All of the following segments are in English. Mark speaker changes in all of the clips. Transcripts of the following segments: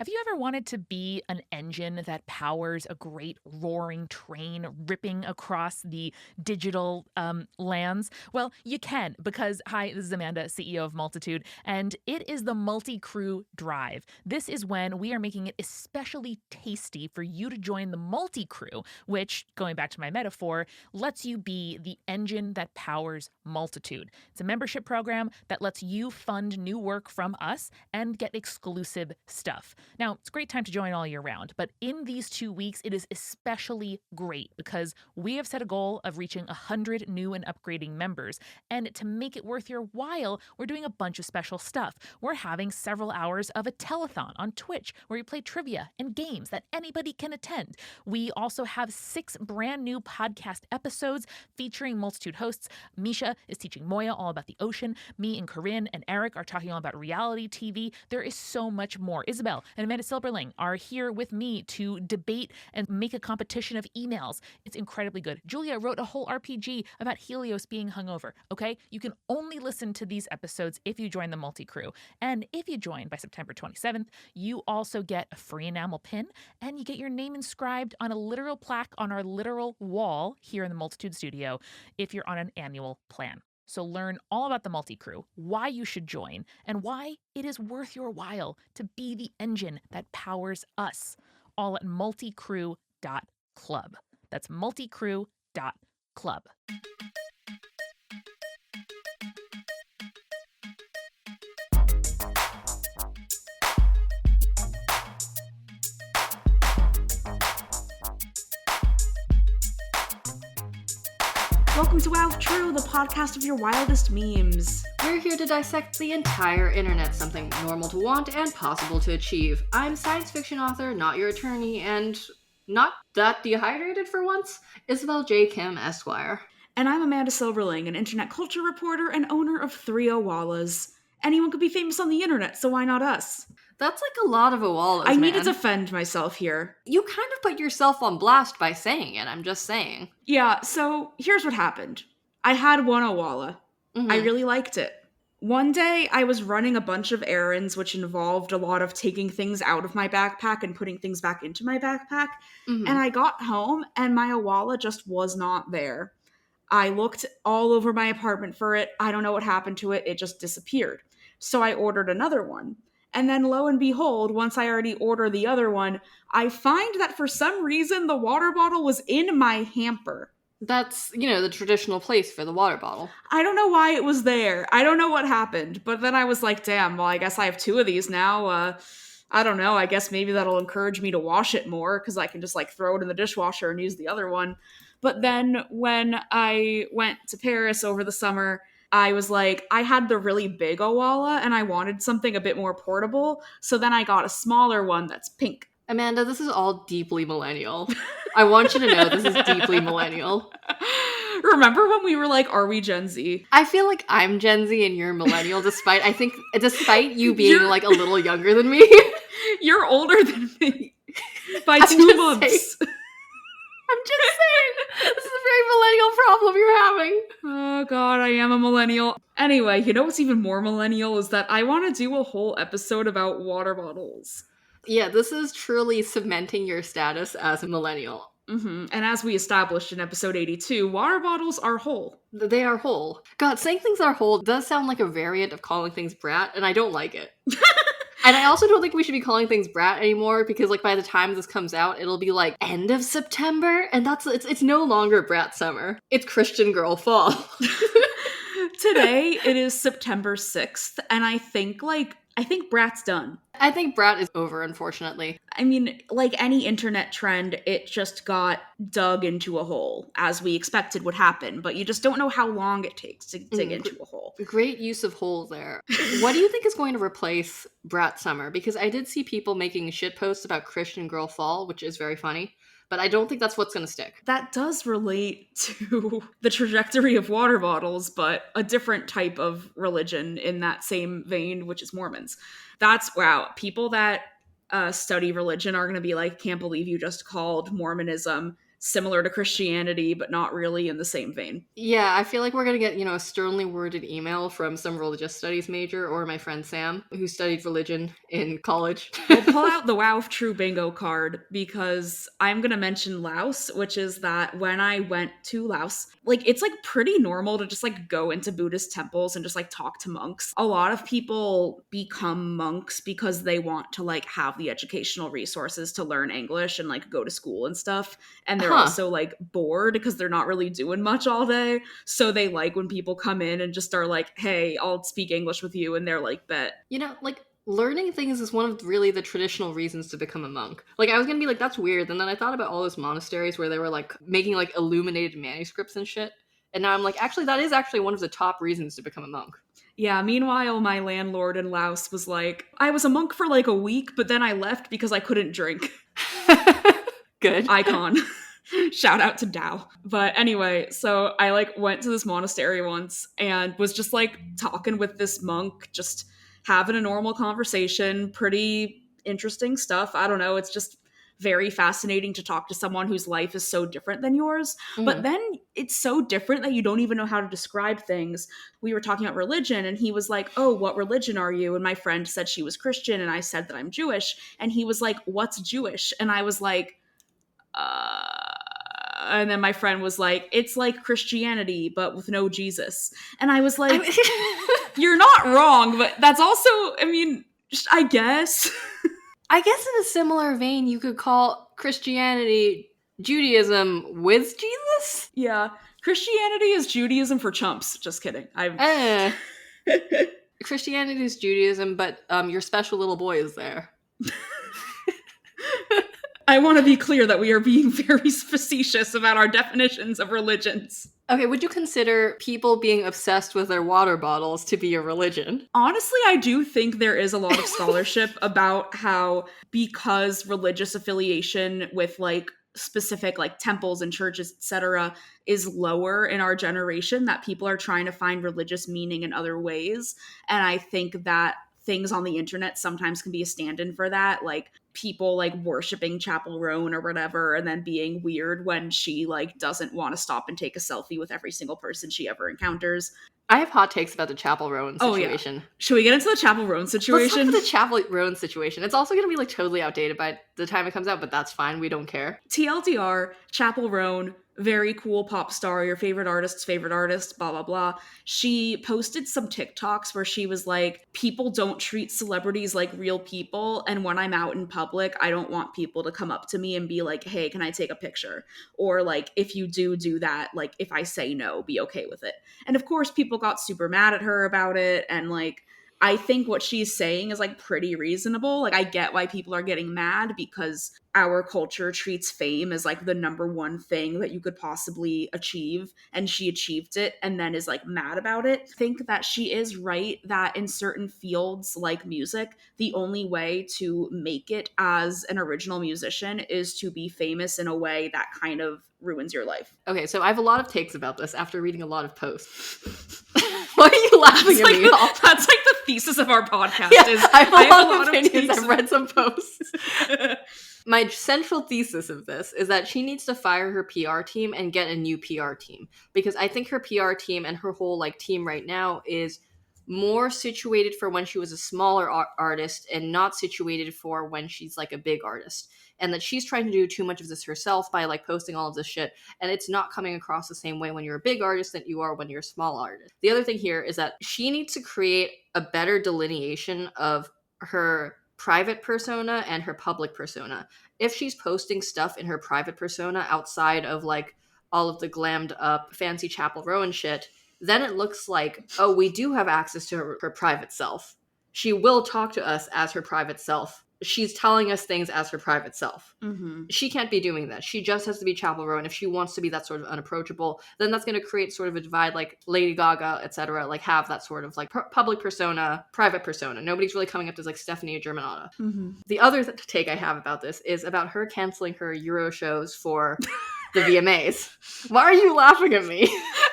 Speaker 1: Have you ever wanted to be an engine that powers a great roaring train ripping across the digital lands? Well, you can because, hi, this is Amanda, CEO of Multitude, and it is the multi-crew drive. This is when we are making it especially tasty for you to join the multi-crew, which, going back to my metaphor, lets you be the engine that powers Multitude. It's a membership program that lets you fund new work from us and get exclusive stuff. Now, it's a great time to join all year round, but in these 2 weeks, it is especially great because we have set a goal of reaching 100 new and upgrading members. And to make it worth your while, we're doing a bunch of special stuff. We're having several hours of a telethon on Twitch where we play trivia and games that anybody can attend. We also have 6 brand new podcast episodes featuring Multitude hosts. Misha is teaching Moya all about the ocean. Me and Corinne and Eric are talking all about reality TV. There is so much more. Isabel and Amanda Silberling are here with me to debate and make a competition of emails. It's incredibly good. Julia wrote a whole RPG about Helios being hungover, okay? You can only listen to these episodes if you join the multi-crew. And if you join by September 27th, you also get a free enamel pin and you get your name inscribed on a literal plaque on our literal wall here in the Multitude studio if you're on an annual plan. So learn all about the multi-crew, why you should join, and why it is worth your while to be the engine that powers us. All at multicrew.club. That's multicrew.club.
Speaker 2: Welcome to Wow True, the podcast of your wildest memes.
Speaker 3: We're here to dissect the entire internet, something normal to want and possible to achieve. I'm science fiction author, not your attorney, and not that dehydrated for once, Isabel J. Kim, Esquire.
Speaker 2: And I'm Amanda Silberling, an internet culture reporter and owner of 3 Owalas. Anyone could be famous on the internet, so why not us?
Speaker 3: That's like a lot of Owalas,
Speaker 2: I need to defend myself here.
Speaker 3: You kind of put yourself on blast by saying it, I'm just saying.
Speaker 2: Yeah, so here's what happened. I had one Owala.
Speaker 3: Mm-hmm.
Speaker 2: I really liked it. One day, I was running a bunch of errands, which involved a lot of taking things out of my backpack and putting things back into my backpack.
Speaker 3: Mm-hmm.
Speaker 2: And I got home, and my Owala just was not there. I looked all over my apartment for it. I don't know what happened to it. It just disappeared. So I ordered another one. And then lo and behold, once I already ordered the other one, I find that for some reason the water bottle was in my hamper.
Speaker 3: That's, the traditional place for the water bottle.
Speaker 2: I don't know why it was there. I don't know what happened. But then I was like, damn, well, I guess I have 2 of these now. I don't know. I guess maybe that'll encourage me to wash it more because I can just throw it in the dishwasher and use the other one. But then when I went to Paris over the summer, I was like, I had the really big Owala and I wanted something a bit more portable. So then I got a smaller one that's pink.
Speaker 3: Amanda, this is all deeply millennial. I want you to know this is deeply millennial.
Speaker 2: Remember when we were like, are we Gen Z?
Speaker 3: I feel like I'm Gen Z and you're millennial, despite you being a little younger than me.
Speaker 2: You're older than me by 2 months.
Speaker 3: I'm just saying, this is a very millennial problem you're having.
Speaker 2: Oh god, I am a millennial. Anyway, you know what's even more millennial is that I want to do a whole episode about water bottles.
Speaker 3: Yeah, this is truly cementing your status as a millennial.
Speaker 2: Mm-hmm. And as we established in episode 82, water bottles are whole.
Speaker 3: They are whole. God, saying things are whole does sound like a variant of calling things brat, and I don't like it. And I also don't think we should be calling things brat anymore, because by the time this comes out, it'll be end of September, and it's no longer brat summer. It's Christian girl fall.
Speaker 2: Today, it is September 6th, and I think brat's done.
Speaker 3: I think brat is over, unfortunately.
Speaker 2: I mean, like any internet trend, it just got dug into a hole, as we expected would happen, but you just don't know how long it takes to dig into a hole.
Speaker 3: Great use of hole there. What do you think is going to replace brat summer? Because I did see people making shit posts about Christian girl fall, which is very funny. But I don't think that's what's going to stick.
Speaker 2: That does relate to the trajectory of water bottles, but a different type of religion in that same vein, which is Mormons. Wow. People that study religion are going to be like, can't believe you just called Mormonism similar to Christianity, but not really in the same vein.
Speaker 3: Yeah, I feel like we're gonna get, a sternly worded email from some religious studies major or my friend Sam, who studied religion in college.
Speaker 2: We'll pull out the Wow if True bingo card because I'm gonna mention Laos, which is that when I went to Laos, like it's like pretty normal to just like go into Buddhist temples and just like talk to monks. A lot of people become monks because they want to like have the educational resources to learn English and like go to school and stuff. And they're also like bored because they're not really doing much all day. So they like when people come in and just are like, hey, I'll speak English with you. And they're like, bet.
Speaker 3: Like learning things is one of really the traditional reasons to become a monk. Like I was gonna be like, that's weird. And then I thought about all those monasteries where they were like making like illuminated manuscripts and shit. And now I'm like, actually, that is actually one of the top reasons to become a monk.
Speaker 2: Yeah, meanwhile, my landlord in Laos was like, I was a monk for like a week, but then I left because I couldn't drink.
Speaker 3: Good.
Speaker 2: Icon. Shout out to Tao. But anyway, so I like went to this monastery once and was just like talking with this monk, just having a normal conversation, pretty interesting stuff. I don't know, it's just very fascinating to talk to someone whose life is so different than yours. But then it's so different that you don't even know how to describe things. We were talking about religion and he was like, oh, what religion are you? And my friend said she was Christian and I said that I'm Jewish. And he was like, what's Jewish? And I was like, and then my friend was like, it's like Christianity, but with no Jesus. And I was like, you're not wrong, but that's also, I mean, I guess.
Speaker 3: I guess in a similar vein, you could call Christianity Judaism with Jesus?
Speaker 2: Yeah. Christianity is Judaism for chumps. Just kidding.
Speaker 3: Christianity is Judaism, but your special little boy is there.
Speaker 2: I want to be clear that we are being very facetious about our definitions of religions.
Speaker 3: Okay, would you consider people being obsessed with their water bottles to be a religion?
Speaker 2: Honestly, I do think there is a lot of scholarship about how because religious affiliation with like specific like temples and churches, etc., is lower in our generation, that people are trying to find religious meaning in other ways. And I think that things on the internet sometimes can be a stand-in for that, like people like worshiping Chapel Roan or whatever and then being weird when she like doesn't want to stop and take a selfie with every single person she ever encounters.
Speaker 3: I have hot takes about the Chapel Roan situation.
Speaker 2: Oh, yeah. Should we get into the Chapel Roan situation?
Speaker 3: Let's look at the Chapel Roan situation. It's also going to be like totally outdated by the time it comes out, but that's fine. We don't care.
Speaker 2: TLDR, Chapel Roan, very cool pop star, your favorite artist's favorite artist, blah, blah, blah. She posted some TikToks where she was like, people don't treat celebrities like real people. And when I'm out in public, I don't want people to come up to me and be like, hey, can I take a picture? Or like, if you do that, like if I say no, be okay with it. And of course, people got super mad at her about it. And like, I think what she's saying is like pretty reasonable. Like I get why people are getting mad because our culture treats fame as like the number one thing that you could possibly achieve. And she achieved it and then is like mad about it. I think that she is right that in certain fields like music, the only way to make it as an original musician is to be famous in a way that kind of ruins your life.
Speaker 3: Okay, so I have a lot of takes about this after reading a lot of posts. Why are you laughing at me?
Speaker 2: That's like the thesis of our podcast.
Speaker 3: Yeah,
Speaker 2: is
Speaker 3: I have a lot of opinions. I've read some posts. My central thesis of this is that she needs to fire her PR team and get a new PR team. Because I think her PR team and her whole like team right now is more situated for when she was a smaller artist and not situated for when she's like a big artist. And that she's trying to do too much of this herself by like posting all of this shit. And it's not coming across the same way when you're a big artist that you are when you're a small artist. The other thing here is that she needs to create a better delineation of her private persona and her public persona. If she's posting stuff in her private persona outside of like all of the glammed up fancy Chapel Roan shit, then it looks like, oh, we do have access to her private self. She will talk to us as her private self. She's telling us things as her private self. Mm-hmm. She can't be doing that. She just has to be Chapel Roan. If she wants to be that sort of unapproachable, then that's going to create sort of a divide, like Lady Gaga, etc. Like have that sort of like public persona, private persona. Nobody's really coming up as like Stephanie Germanotta. Mm-hmm. The other take I have about this is about her canceling her Euro shows for The VMAs. Why are you laughing at me?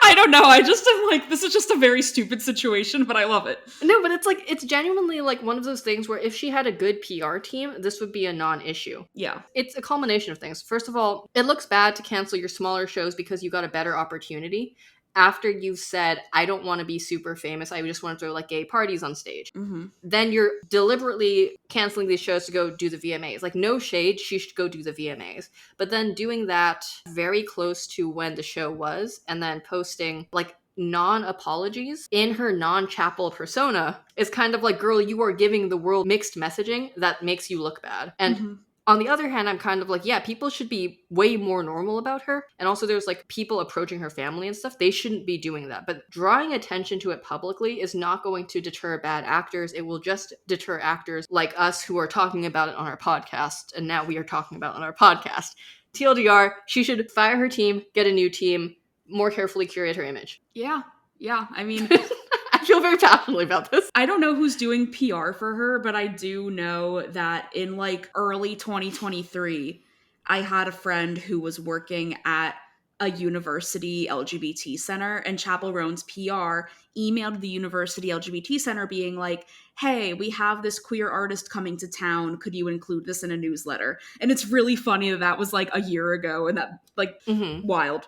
Speaker 2: I don't know. I just am like, this is just a very stupid situation, but I love it.
Speaker 3: No, but it's genuinely like one of those things where if she had a good PR team, this would be a non-issue.
Speaker 2: Yeah.
Speaker 3: It's a culmination of things. First of all, it looks bad to cancel your smaller shows because you got a better opportunity. After you've said, I don't want to be super famous, I just want to throw like gay parties on stage.
Speaker 2: Mm-hmm.
Speaker 3: Then you're deliberately canceling these shows to go do the VMAs. Like, no shade, she should go do the VMAs. But then doing that very close to when the show was, and then posting like non-apologies in her non-chapel persona is kind of like, girl, you are giving the world mixed messaging that makes you look bad. And on the other hand, I'm kind of like, yeah, people should be way more normal about her. And also there's like people approaching her family and stuff. They shouldn't be doing that. But drawing attention to it publicly is not going to deter bad actors. It will just deter actors like us who are talking about it on our podcast. And now we are talking about it on our podcast. TLDR, she should fire her team, get a new team, more carefully curate her image.
Speaker 2: Yeah. I mean...
Speaker 3: I feel very passionately about this.
Speaker 2: I don't know who's doing PR for her, but I do know that in like early 2023, I had a friend who was working at a university LGBT center, and Chapel Roan's PR emailed the university LGBT center being like, hey, we have this queer artist coming to town. Could you include this in a newsletter? And it's really funny that was like a year ago, and that like wild.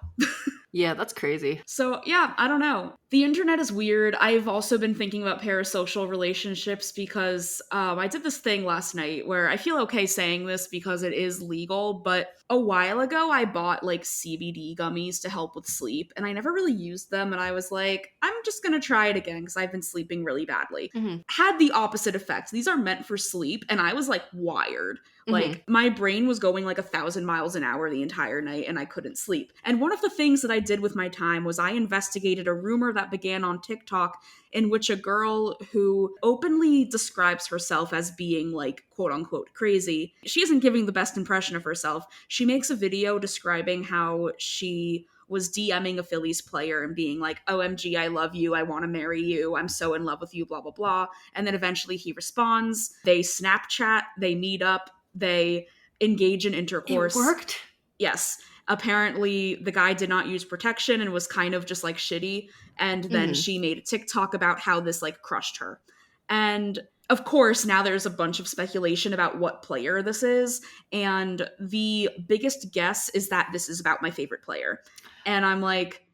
Speaker 3: Yeah, that's crazy.
Speaker 2: So yeah, I don't know. The internet is weird. I've also been thinking about parasocial relationships because I did this thing last night where I feel okay saying this because it is legal, but a while ago I bought like CBD gummies to help with sleep, and I never really used them, and I was like, I'm just gonna try it again because I've been sleeping really badly. Had the opposite effect. These are meant for sleep, and I was like wired. Like my brain was going like 1,000 miles an hour the entire night and I couldn't sleep. And one of the things that I did with my time was I investigated a rumor that began on TikTok in which a girl who openly describes herself as being like quote unquote crazy, she isn't giving the best impression of herself. She makes a video describing how she was DMing a Phillies player and being like, OMG, I love you, I want to marry you, I'm so in love with you, blah, blah, blah. And then eventually he responds, they Snapchat, they meet up, they engage in intercourse.
Speaker 3: It worked?
Speaker 2: Yes. Apparently, the guy did not use protection and was kind of just like shitty. And then she made a TikTok about how this like crushed her. And of course, now there's a bunch of speculation about what player this is. And the biggest guess is that this is about my favorite player. And I'm like,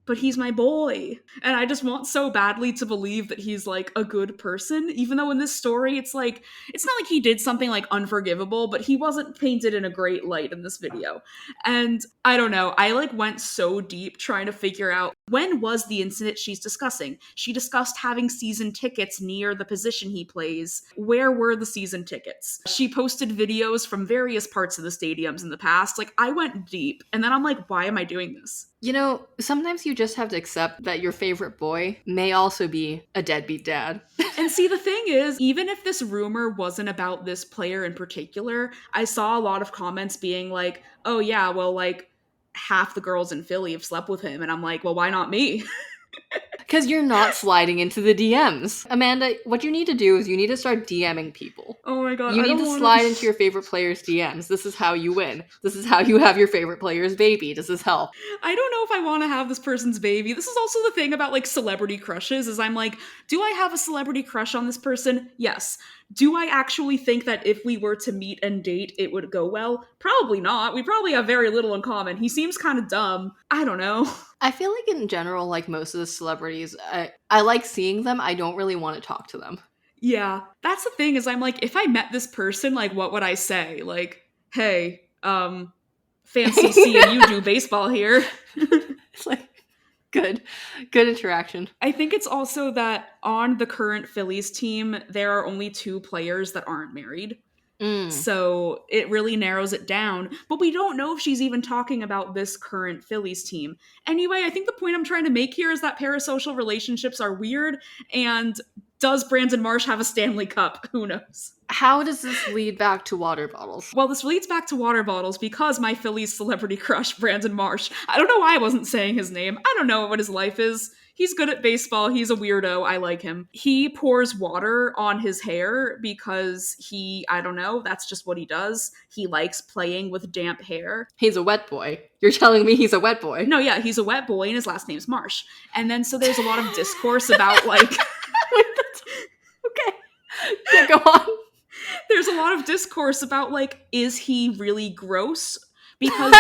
Speaker 2: but he's my boy. And I just want so badly to believe that he's like a good person, even though in this story, it's like, it's not like he did something like unforgivable, but he wasn't painted in a great light in this video. And I don't know, I like went so deep trying to figure out when was the incident she's discussing. She discussed having season tickets near the position he plays. Where were the season tickets? She posted videos from various parts of the stadiums in the past. Like, I went deep, and then I'm like, why am I doing this?
Speaker 3: You know, sometimes you just have to accept that your favorite boy may also be a deadbeat dad.
Speaker 2: And see, the thing is, even if this rumor wasn't about this player in particular, I saw a lot of comments being like, oh yeah, well, like, half the girls in Philly have slept with him. And I'm like, well, why not me?
Speaker 3: Because you're not sliding into the DMs. Amanda, what you need to do is you need to start DMing people.
Speaker 2: Oh my god.
Speaker 3: You need to slide into your favorite player's DMs. This is how you win. This is how you have your favorite player's baby. Does this help?
Speaker 2: I don't know if I want to have this person's baby. This is also the thing about like celebrity crushes is I'm like, do I have a celebrity crush on this person? Yes. Do I actually think that if we were to meet and date, it would go well? Probably not. We probably have very little in common. He seems kind of dumb. I don't know.
Speaker 3: I feel like in general, like most of the celebrities, I like seeing them. I don't really want to talk to them.
Speaker 2: Yeah. That's the thing is I'm like, if I met this person, like, what would I say? Like, hey, fancy seeing you do baseball here.
Speaker 3: It's like, good interaction.
Speaker 2: I think it's also that on the current Phillies team, there are only 2 players that aren't married. So it really narrows it down. But we don't know if she's even talking about this current Phillies team. Anyway, I think the point I'm trying to make here is that parasocial relationships are weird. And does Brandon Marsh have a Stanley Cup? Who knows?
Speaker 3: How does this lead back to water bottles?
Speaker 2: Well, this leads back to water bottles because my Phillies celebrity crush, Brandon Marsh. I don't know why I wasn't saying his name. I don't know what his life is. He's good at baseball. He's a weirdo. I like him. He pours water on his hair because I don't know, that's just what he does. He likes playing with damp hair.
Speaker 3: He's a wet boy. You're telling me he's a wet boy?
Speaker 2: No, yeah, he's a wet boy and his last name's Marsh. And then so there's a lot of discourse about like...
Speaker 3: Okay. Yeah, go on.
Speaker 2: There's a lot of discourse about like, is he really gross? Because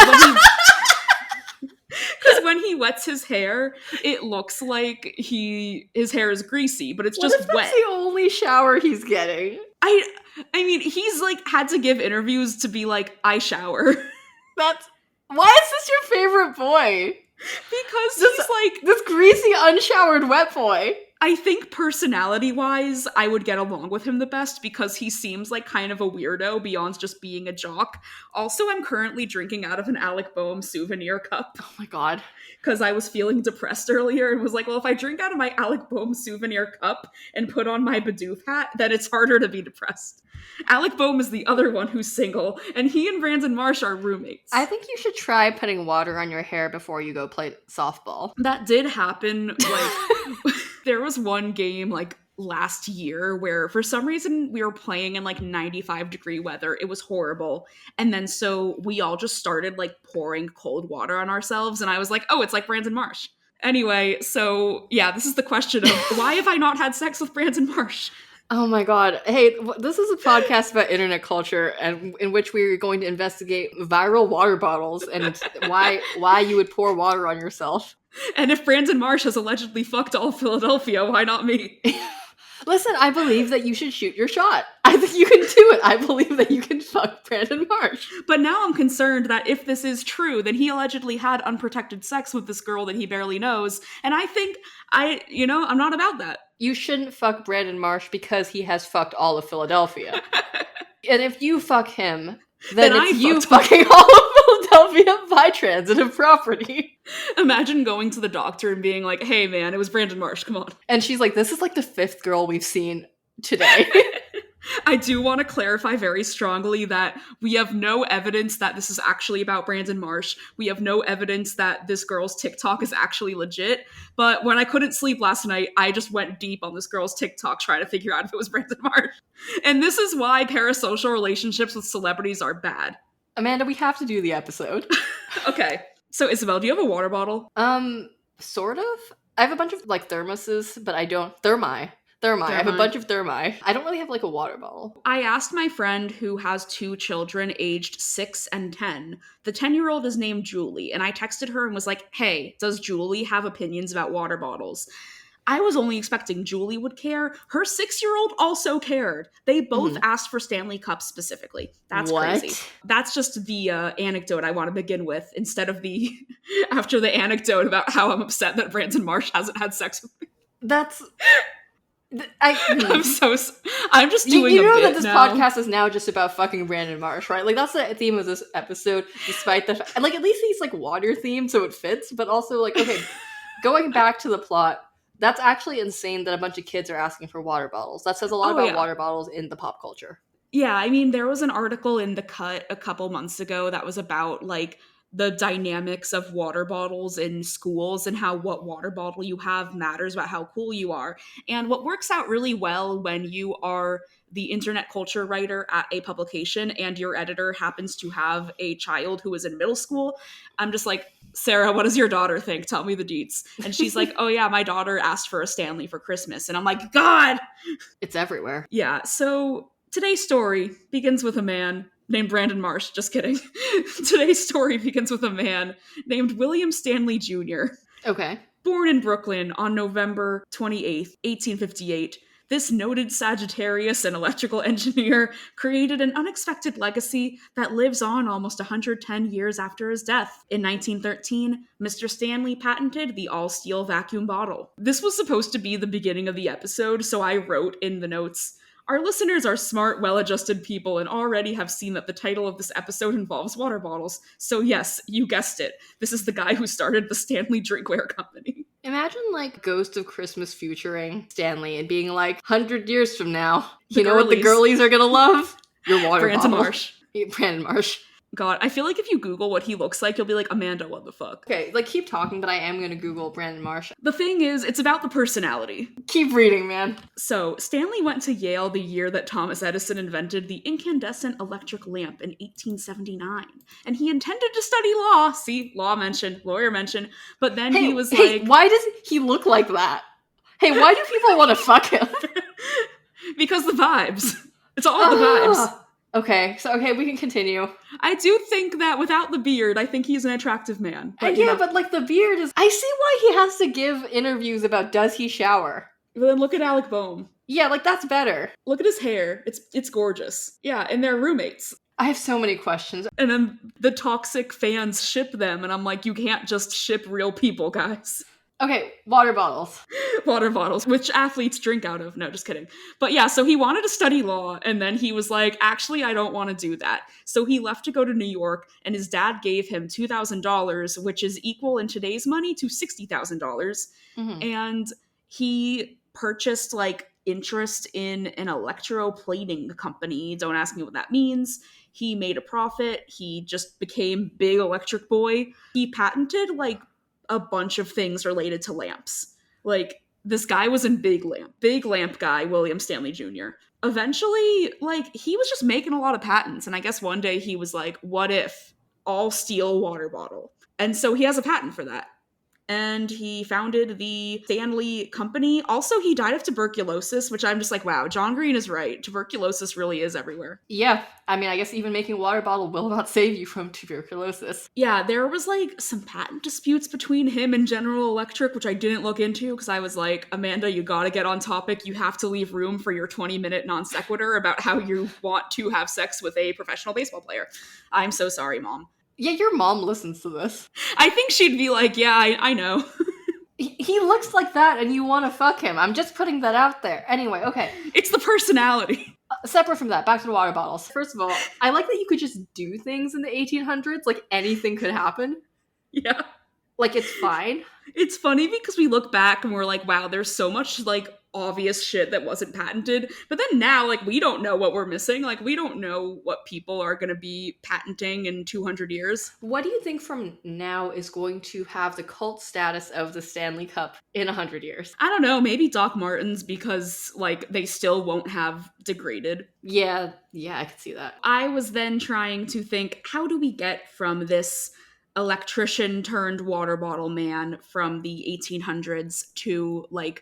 Speaker 2: when he wets his hair, it looks like his hair is greasy, but it's just
Speaker 3: what if
Speaker 2: wet.
Speaker 3: That's the only shower he's getting.
Speaker 2: I mean, he's like had to give interviews to be like, I shower.
Speaker 3: Why is this your favorite boy?
Speaker 2: Because he's like
Speaker 3: this greasy, unshowered wet boy.
Speaker 2: I think personality-wise, I would get along with him the best because he seems like kind of a weirdo beyond just being a jock. Also, I'm currently drinking out of an Alec Boehm souvenir cup.
Speaker 3: Oh my god.
Speaker 2: Because I was feeling depressed earlier and was like, well, if I drink out of my Alec Boehm souvenir cup and put on my Bidoof hat, then it's harder to be depressed. Alec Boehm is the other one who's single, and he and Brandon Marsh are roommates.
Speaker 3: I think you should try putting water on your hair before you go play softball.
Speaker 2: That did happen, like... There was one game like last year where for some reason we were playing in like 95-degree weather. It was horrible. And then so we all just started like pouring cold water on ourselves. And I was like, oh, it's like Brandon Marsh. Anyway, so yeah, this is the question of why have I not had sex with Brandon Marsh?
Speaker 3: Oh my god. Hey, this is a podcast about internet culture and in which we're going to investigate viral water bottles and why you would pour water on yourself.
Speaker 2: And if Brandon Marsh has allegedly fucked all of Philadelphia, why not me?
Speaker 3: Listen, I believe that you should shoot your shot. I think you can do it. I believe that you can fuck Brandon Marsh.
Speaker 2: But now I'm concerned that if this is true, then he allegedly had unprotected sex with this girl that he barely knows. And I think I'm not about that.
Speaker 3: You shouldn't fuck Brandon Marsh because he has fucked all of Philadelphia. And if you fuck him, then it's you fucking all of Philadelphia by transitive property.
Speaker 2: Imagine going to the doctor and being like, hey man, it was Brandon Marsh, come on.
Speaker 3: And she's like, this is like the 5th girl we've seen today.
Speaker 2: I do want to clarify very strongly that we have no evidence that this is actually about Brandon Marsh. We have no evidence that this girl's TikTok is actually legit. But when I couldn't sleep last night, I just went deep on this girl's TikTok trying to figure out if it was Brandon Marsh. And this is why parasocial relationships with celebrities are bad.
Speaker 3: Amanda, we have to do the episode.
Speaker 2: Okay. So Isabel, do you have a water bottle?
Speaker 3: Sort of. I have a bunch of like thermoses, but I don't. Thermi. I have a bunch of thermi. I don't really have like a water bottle.
Speaker 2: I asked my friend who has 2 children aged 6 and 10. The 10-year-old is named Julie, and I texted her and was like, hey, does Julie have opinions about water bottles? I was only expecting Julie would care. Her 6-year-old also cared. They both asked for Stanley Cups specifically. That's crazy. That's just the anecdote I want to begin with instead of after the anecdote about how I'm upset that Brandon Marsh hasn't had sex with me. I'm just doing
Speaker 3: you know
Speaker 2: a bit
Speaker 3: that this
Speaker 2: now.
Speaker 3: podcast is now just about fucking Brandon Marsh, right? Like that's the theme of this episode, despite the fact, like at least he's like water themed, so it fits. But also like, okay, going back to the plot, that's actually insane that a bunch of kids are asking for water bottles. That says a lot about water bottles in the pop culture.
Speaker 2: Yeah, I mean, there was an article in The Cut a couple months ago that was about like the dynamics of water bottles in schools and how what water bottle you have matters about how cool you are. And what works out really well when you are the internet culture writer at a publication and your editor happens to have a child who is in middle school, I'm just like, Sarah, what does your daughter think? Tell me the deets. And she's like, oh yeah, my daughter asked for a Stanley for Christmas. And I'm like, God!
Speaker 3: It's everywhere.
Speaker 2: Yeah, so today's story begins with a man named Brandon Marsh. Just kidding. Today's story begins with a man named William Stanley Jr.
Speaker 3: Okay.
Speaker 2: Born in Brooklyn on November 28th, 1858, this noted Sagittarius and electrical engineer created an unexpected legacy that lives on almost 110 years after his death. In 1913, Mr. Stanley patented the all-steel vacuum bottle. This was supposed to be the beginning of the episode, so I wrote in the notes, our listeners are smart, well-adjusted people and already have seen that the title of this episode involves water bottles. So yes, you guessed it. This is the guy who started the Stanley Drinkware Company.
Speaker 3: Imagine like Ghost of Christmas futuring Stanley and being like, 100 years from now, you know what the girlies are gonna love? Your water
Speaker 2: Brandon
Speaker 3: bottle.
Speaker 2: Marsh.
Speaker 3: Brandon Marsh.
Speaker 2: God, I feel like if you Google what he looks like, you'll be like, Amanda, what the fuck?
Speaker 3: Okay, like, keep talking, but I am gonna Google Brandon Marsh.
Speaker 2: The thing is, it's about the personality.
Speaker 3: Keep reading, man.
Speaker 2: So, Stanley went to Yale the year that Thomas Edison invented the incandescent electric lamp in 1879. And he intended to study law. See, law mentioned, lawyer mentioned. But then he was like...
Speaker 3: why does he look like that? Hey, why do people want to fuck him?
Speaker 2: Because the vibes. It's all the vibes.
Speaker 3: Okay, we can continue.
Speaker 2: I do think that without the beard, I think he's an attractive man. But,
Speaker 3: but like the beard is... I see why he has to give interviews about does he shower.
Speaker 2: But then look at Alec Boehm.
Speaker 3: Yeah, like that's better.
Speaker 2: Look at his hair. It's gorgeous. Yeah, and they're roommates.
Speaker 3: I have so many questions.
Speaker 2: And then the toxic fans ship them, and I'm like, you can't just ship real people, guys.
Speaker 3: Okay, water bottles.
Speaker 2: Water bottles, which athletes drink out of. No, just kidding. But yeah, so he wanted to study law, and then he was like, actually, I don't want to do that. So he left to go to New York, and his dad gave him $2,000, which is equal in today's money to $60,000.
Speaker 3: Mm-hmm.
Speaker 2: And he purchased like interest in an electroplating company. Don't ask me what that means. He made a profit. He just became big electric boy. He patented like a bunch of things related to lamps. Like, this guy was in big lamp guy, William Stanley Jr. Eventually, like, he was just making a lot of patents, and I guess one day he was like, what if all steel water bottle? And so he has a patent for that. And he founded the Stanley Company. Also, he died of tuberculosis, which I'm just like, wow, John Green is right. Tuberculosis really is everywhere.
Speaker 3: Yeah, I mean, I guess even making a water bottle will not save you from tuberculosis.
Speaker 2: Yeah, there was like some patent disputes between him and General Electric, which I didn't look into because I was like, Amanda, you gotta get on topic. You have to leave room for your 20-minute non sequitur about how you want to have sex with a professional baseball player. I'm so sorry, Mom.
Speaker 3: Yeah, your mom listens to this.
Speaker 2: I think she'd be like, yeah, I know.
Speaker 3: He looks like that and you want to fuck him. I'm just putting that out there. Anyway, okay.
Speaker 2: It's the personality.
Speaker 3: Separate from that, back to the water bottles. First of all, I like that you could just do things in the 1800s. Like, anything could happen.
Speaker 2: Yeah.
Speaker 3: Like, it's fine.
Speaker 2: It's funny because we look back and we're like, wow, there's so much, like, obvious shit that wasn't patented. But then now, like, we don't know what we're missing. Like, we don't know what people are going to be patenting in 200 years.
Speaker 3: What do you think from now is going to have the cult status of the Stanley Cup in 100 years?
Speaker 2: I don't know. Maybe Doc Martens because, like, they still won't have degraded.
Speaker 3: Yeah, I could see that.
Speaker 2: I was then trying to think, how do we get from this electrician turned water bottle man from the 1800s to, like,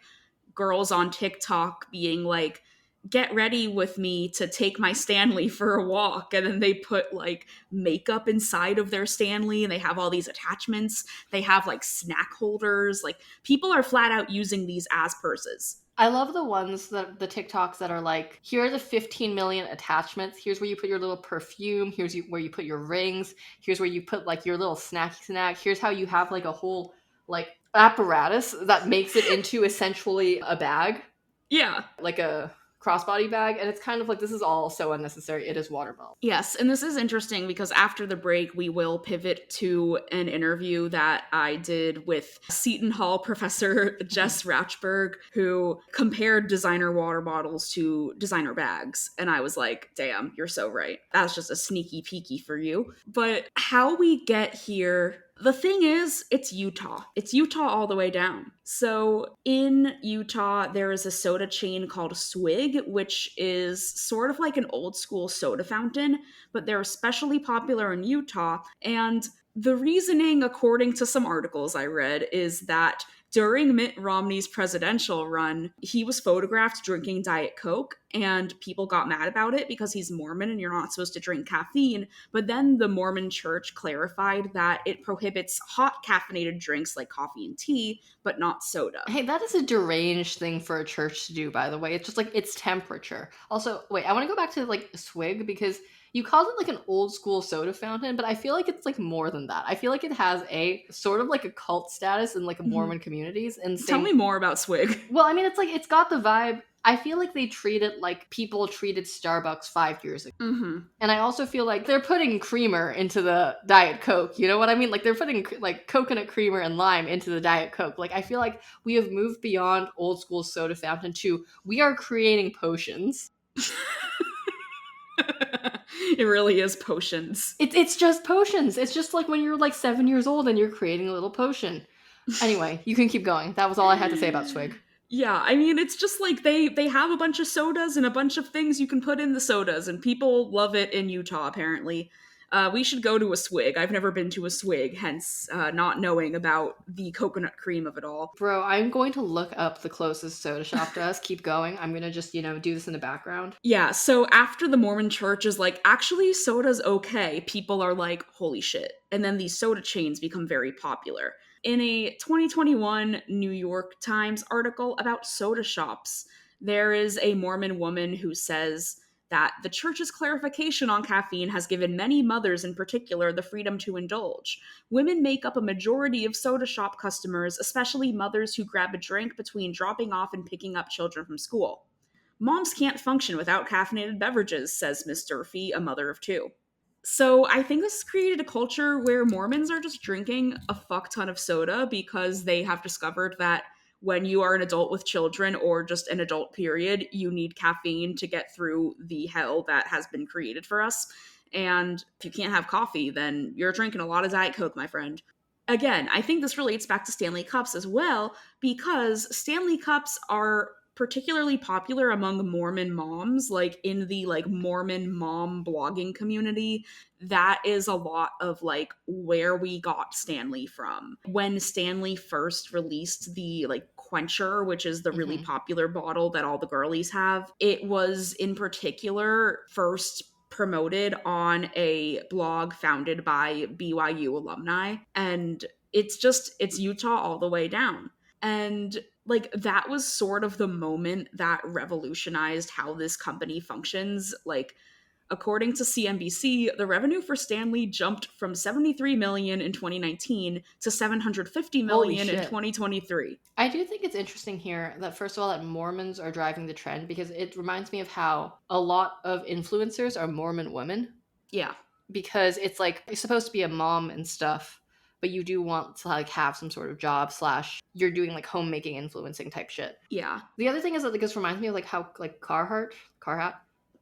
Speaker 2: girls on TikTok being like, get ready with me to take my Stanley for a walk. And then they put like makeup inside of their Stanley and they have all these attachments. They have like snack holders. Like, people are flat out using these as purses.
Speaker 3: I love the ones that the TikToks that are like, here are the 15 million attachments. Here's where you put your little perfume. Here's where you put your rings. Here's where you put like your little snack. Here's how you have like a whole like apparatus that makes it into essentially a bag.
Speaker 2: Yeah.
Speaker 3: Like a crossbody bag. And it's kind of like, this is all so unnecessary. It is water bottle.
Speaker 2: Yes. And this is interesting because after the break, we will pivot to an interview that I did with Seton Hall professor Jess Rauchberg, who compared designer water bottles to designer bags. And I was like, damn, you're so right. That's just a sneaky peeky for you. But how we get here, the thing is, it's Utah. It's Utah all the way down. So in Utah, there is a soda chain called Swig, which is sort of like an old school soda fountain, but they're especially popular in Utah. And the reasoning, according to some articles I read, is that during Mitt Romney's presidential run, he was photographed drinking Diet Coke, and people got mad about it because he's Mormon and you're not supposed to drink caffeine. But then the Mormon church clarified that it prohibits hot caffeinated drinks like coffee and tea, but not soda.
Speaker 3: Hey, that is a deranged thing for a church to do, by the way. It's just like, it's temperature. Also, wait, I want to go back to like Swig because you called it like an old school soda fountain, but I feel like it's like more than that. I feel like it has a sort of like a cult status in like Mormon communities. And
Speaker 2: Tell me more about Swig.
Speaker 3: Well, I mean, it's like, it's got the vibe. I feel like they treat it like people treated Starbucks 5 years ago.
Speaker 2: Mm-hmm.
Speaker 3: And I also feel like they're putting creamer into the Diet Coke. You know what I mean? Like, they're putting like coconut creamer and lime into the Diet Coke. Like, I feel like we have moved beyond old school soda fountain to we are creating potions.
Speaker 2: It really is potions.
Speaker 3: It's just potions. It's just like when you're like 7 years old and you're creating a little potion. Anyway, you can keep going. That was all I had to say about Swig.
Speaker 2: Yeah, I mean, it's just like they have a bunch of sodas and a bunch of things you can put in the sodas, and people love it in Utah, apparently. We should go to a Swig. I've never been to a Swig, hence not knowing about the coconut cream of it all.
Speaker 3: Bro, I'm going to look up the closest soda shop to us. Keep going. I'm going to just, do this in the background.
Speaker 2: Yeah, so after the Mormon church is like, actually, soda's okay, people are like, holy shit. And then these soda chains become very popular. In a 2021 New York Times article about soda shops, there is a Mormon woman who says that the church's clarification on caffeine has given many mothers in particular the freedom to indulge. Women make up a majority of soda shop customers, especially mothers who grab a drink between dropping off and picking up children from school. Moms can't function without caffeinated beverages, says Miss Durfee, a mother of two. So I think this has created a culture where Mormons are just drinking a fuck ton of soda because they have discovered that when you are an adult with children or just an adult period, you need caffeine to get through the hell that has been created for us. And if you can't have coffee, then you're drinking a lot of Diet Coke, my friend. Again, I think this relates back to Stanley Cups as well, because Stanley Cups are particularly popular among Mormon moms, like in the like Mormon mom blogging community. That is a lot of like where we got Stanley from. When Stanley first released the like Quencher, which is the really popular bottle that all the girlies have, it was in particular first promoted on a blog founded by BYU alumni. And it's Utah all the way down. And like that was sort of the moment that revolutionized how this company functions. Like, according to CNBC, the revenue for Stanley jumped from $73 million in 2019 to $750 million in 2023.
Speaker 3: I do think it's interesting here that, first of all, that Mormons are driving the trend, because it reminds me of how a lot of influencers are Mormon women.
Speaker 2: Yeah.
Speaker 3: Because it's like, you're supposed to be a mom and stuff, but you do want to like have some sort of job / you're doing like homemaking influencing type shit.
Speaker 2: Yeah.
Speaker 3: The other thing is that this reminds me of like how like Carhartt,
Speaker 2: yeah.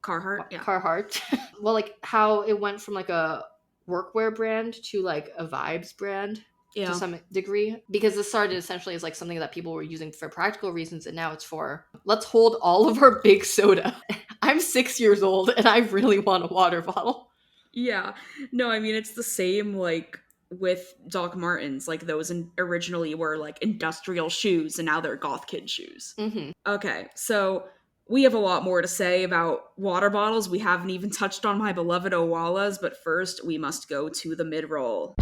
Speaker 3: Carhartt. Well, like how it went from like a workwear brand to like a vibes brand to some degree, because this started essentially as like something that people were using for practical reasons, and now it's for let's hold all of our big soda. I'm 6 years old and I really want a water bottle.
Speaker 2: Yeah. No, I mean, it's the same like with Doc Martens. Like those originally were like industrial shoes and now they're goth kid shoes. Okay, so we have a lot more to say about water bottles. We haven't even touched on my beloved Owalas, but first we must go to the mid-roll.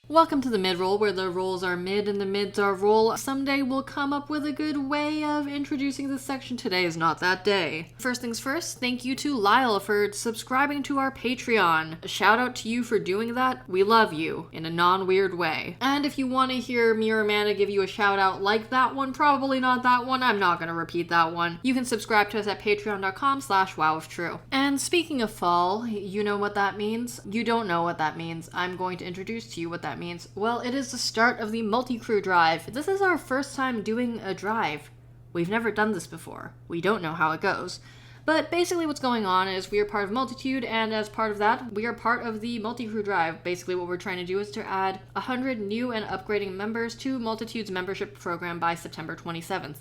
Speaker 3: Welcome to the mid-roll, where the rolls are mid and the mids are roll. Someday we'll come up with a good way of introducing this section. Today is not that day. First things first, thank you to Lyle for subscribing to our Patreon. A shout out to you for doing that. We love you in a non-weird way. And if you want to hear me or Amanda give you a shout out like that one, probably not that one, I'm not going to repeat that one, you can subscribe to us at patreon.com/wowiftrue. And speaking of fall, you know what that means? You don't know what that means. I'm going to introduce to you what that means. Well, it is the start of the multi-crew drive. This is our first time doing a drive. We've never done this before. We don't know how it goes. But basically what's going on is we are part of Multitude, and as part of that, we are part of the multi-crew drive. Basically what we're trying to do is to add 100 new and upgrading members to Multitude's membership program by September 27th.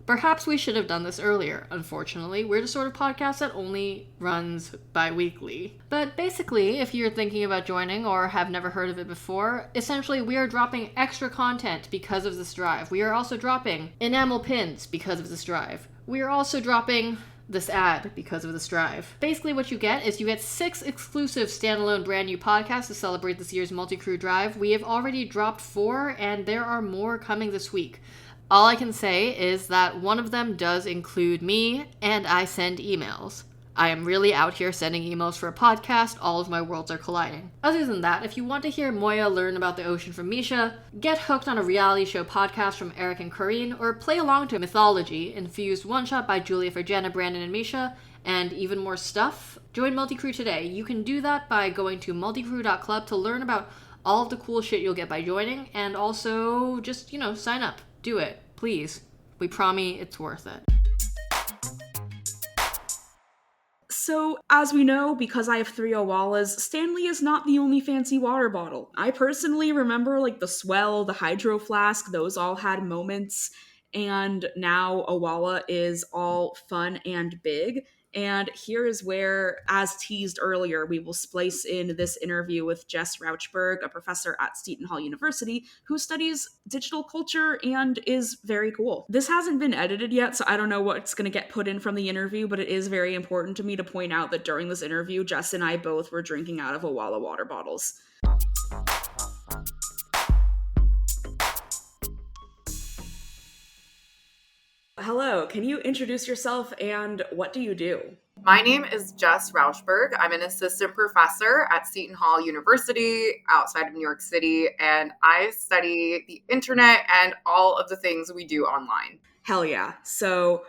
Speaker 3: Perhaps we should have done this earlier. Unfortunately, we're the sort of podcast that only runs bi-weekly. But basically, if you're thinking about joining or have never heard of it before, essentially we are dropping extra content because of this drive. We are also dropping enamel pins because of this drive. We are also dropping this ad because of this drive. Basically what you get is you get 6 exclusive standalone brand new podcasts to celebrate this year's multi-crew drive. We have already dropped 4, and there are more coming this week. All I can say is that one of them does include me, and I send emails. I am really out here sending emails for a podcast. All of my worlds are colliding. Other than that, if you want to hear Moya learn about the ocean from Misha, get hooked on a reality show podcast from Eric and Corrine, or play along to Mythology, infused one-shot by Julia for Jenna, Brandon, and Misha, and even more stuff, join Multicrew today. You can do that by going to multicrew.club to learn about all of the cool shit you'll get by joining, and also just, sign up. Do it. Please. We promise it's worth it.
Speaker 2: So, as we know, because I have 3 Owalas, Stanley is not the only fancy water bottle. I personally remember like the Swell, the Hydro Flask, those all had moments, and now Owala is all fun and big. And here is where, as teased earlier, we will splice in this interview with Jess Rauchberg, a professor at Seton Hall University, who studies digital culture and is very cool. This hasn't been edited yet, so I don't know what's going to get put in from the interview, but it is very important to me to point out that during this interview, Jess and I both were drinking out of Owala water bottles. Hello, can you introduce yourself and what do you do?
Speaker 4: My name is Jess Rauchberg. I'm an assistant professor at Seton Hall University outside of New York City, and I study the internet and all of the things we do online.
Speaker 2: Hell yeah. So,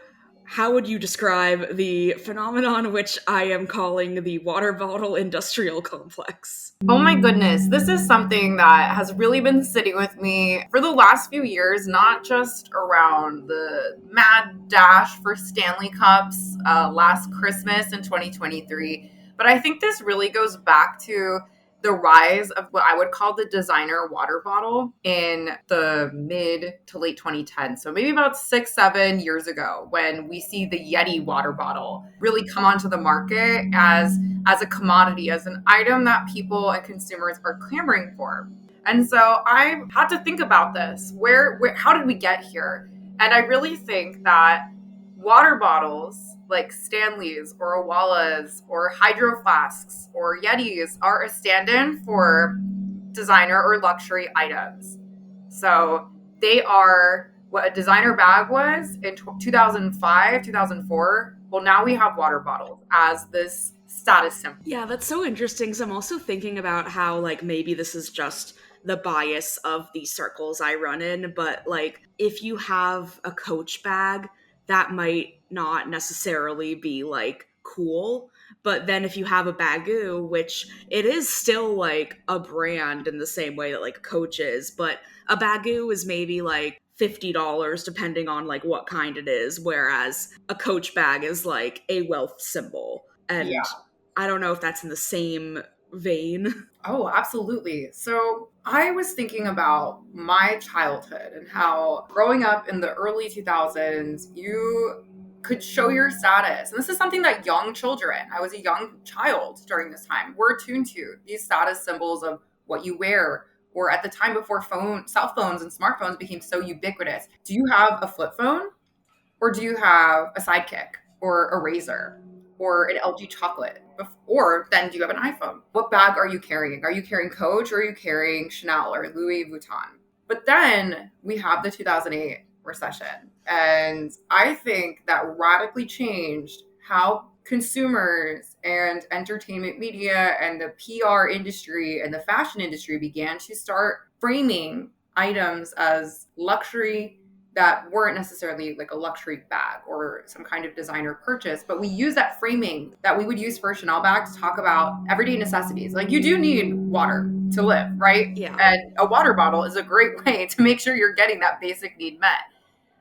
Speaker 2: how would you describe the phenomenon which I am calling the water bottle industrial complex?
Speaker 4: Oh my goodness, this is something that has really been sitting with me for the last few years, not just around the mad dash for Stanley Cups last Christmas in 2023, but I think this really goes back to the rise of what I would call the designer water bottle in the mid to late 2010s. So maybe about 6-7 years ago, when we see the Yeti water bottle really come onto the market as a commodity, as an item that people and consumers are clamoring for. And so I had to think about this. How did we get here? And I really think that water bottles like Stanleys or Owalas or Hydro Flasks or Yetis are a stand-in for designer or luxury items. So they are what a designer bag was in 2005, 2004. Well, now we have water bottles as this status symbol.
Speaker 2: Yeah, that's so interesting. So I'm also thinking about how like maybe this is just the bias of the circles I run in, but like if you have a Coach bag, that might not necessarily be like cool. But then if you have a Bagoo, which it is still like a brand in the same way that like Coach is, but a Bagoo is maybe like $50 depending on like what kind it is, whereas a Coach bag is like a wealth symbol. And
Speaker 4: Yeah.
Speaker 2: I don't know if that's in the same vein.
Speaker 4: Oh, absolutely. So I was thinking about my childhood and how growing up in the early 2000s, you could show your status. And this is something that young children, I was a young child during this time, were attuned to, these status symbols of what you wear. Or at the time before cell phones and smartphones became so ubiquitous. Do you have a flip phone? Or do you have a Sidekick or a Razor or an LG chocolate? Or then do you have an iPhone? What bag are you carrying? Are you carrying Coach or are you carrying Chanel or Louis Vuitton? But then we have the 2008 recession. And I think that radically changed how consumers and entertainment media and the PR industry and the fashion industry began to start framing items as luxury that weren't necessarily like a luxury bag or some kind of designer purchase, but we use that framing that we would use for a Chanel bag to talk about everyday necessities. Like you do need water to live, right?
Speaker 2: Yeah.
Speaker 4: And a water bottle is a great way to make sure you're getting that basic need met.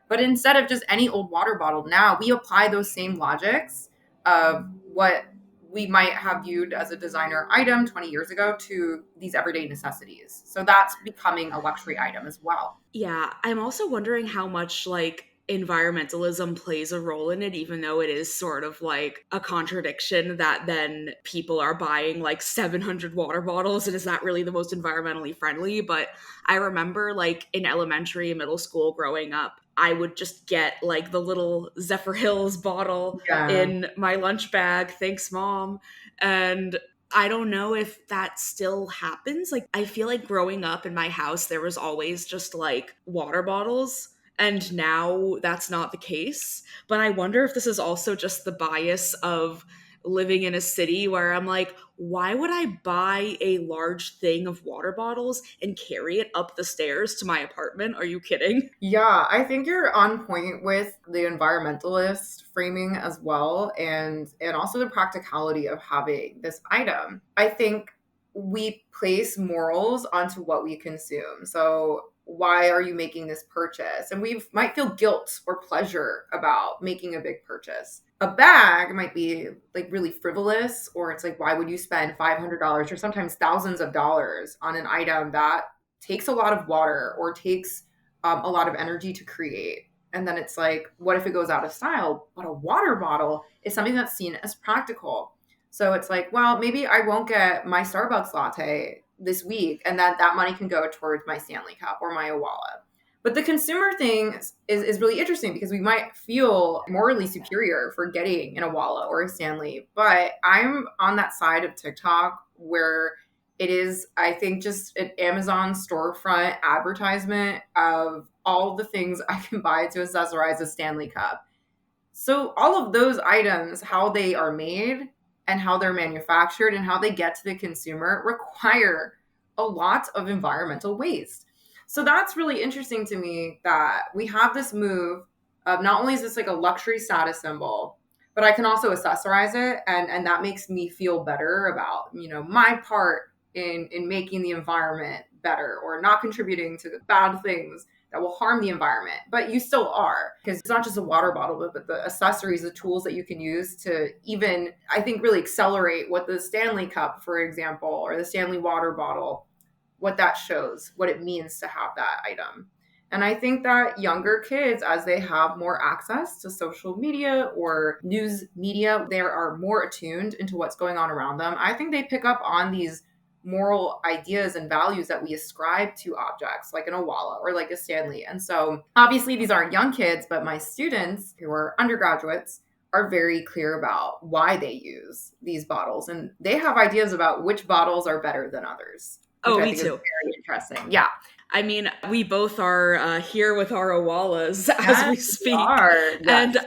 Speaker 4: But instead of just any old water bottle, now we apply those same logics of what we might have viewed as a designer item 20 years ago to these everyday necessities. So that's becoming a luxury item as well.
Speaker 2: Yeah, I'm also wondering how much like environmentalism plays a role in it, even though it is sort of like a contradiction that then people are buying like 700 water bottles and is that really the most environmentally friendly? But I remember like in elementary and middle school growing up, I would just get like the little Zephyr Hills bottle in my lunch bag. Thanks, Mom. And I don't know if that still happens. Like, I feel like growing up in my house, there was always just like water bottles. And now that's not the case. But I wonder if this is also just the bias of living in a city where I'm like, why would I buy a large thing of water bottles and carry it up the stairs to my apartment? Are you kidding?
Speaker 4: Yeah, I think you're on point with the environmentalist framing as well, and also the practicality of having this item. I think we place morals onto what we consume. So why are you making this purchase? And we might feel guilt or pleasure about making a big purchase. A bag might be like really frivolous, or it's like, why would you spend $500 or sometimes thousands of dollars on an item that takes a lot of water or takes a lot of energy to create? And then it's like, what if it goes out of style? But a water bottle is something that's seen as practical. So it's like, well, maybe I won't get my Starbucks latte this week, and that money can go towards my Stanley Cup or my Owala. But the consumer thing is really interesting because we might feel morally superior for getting an Owala or a Stanley. But I'm on that side of TikTok where it is, I think, just an Amazon storefront advertisement of all the things I can buy to accessorize a Stanley Cup. So all of those items, how they are made and how they're manufactured and how they get to the consumer require a lot of environmental waste. So that's really interesting to me that we have this move of not only is this like a luxury status symbol, but I can also accessorize it. And that makes me feel better about, my part in making the environment better or not contributing to the bad things that will harm the environment. But you still are, because it's not just a water bottle, but the accessories, the tools that you can use to even, I think, really accelerate what the Stanley Cup, for example, or the Stanley water bottle, what that shows, what it means to have that item. And I think that younger kids, as they have more access to social media or news media, they are more attuned into what's going on around them. I think they pick up on these moral ideas and values that we ascribe to objects like an Owala or like a Stanley. And so obviously these aren't young kids, but my students who are undergraduates are very clear about why they use these bottles. And they have ideas about which bottles are better than others.
Speaker 2: Oh,
Speaker 4: I
Speaker 2: me
Speaker 4: think
Speaker 2: too.
Speaker 4: is very interesting. Yeah.
Speaker 2: I mean, we both are here with our Owalas as we speak.
Speaker 4: Yes.
Speaker 2: And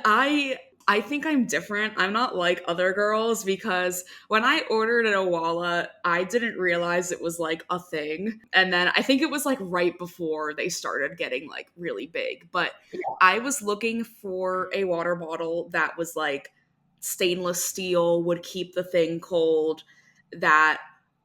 Speaker 2: I think I'm different. I'm not like other girls because when I ordered an Owala, I didn't realize it was like a thing. And then I think it was like right before they started getting like really big. But I was looking for a water bottle that was like stainless steel, would keep the thing cold, that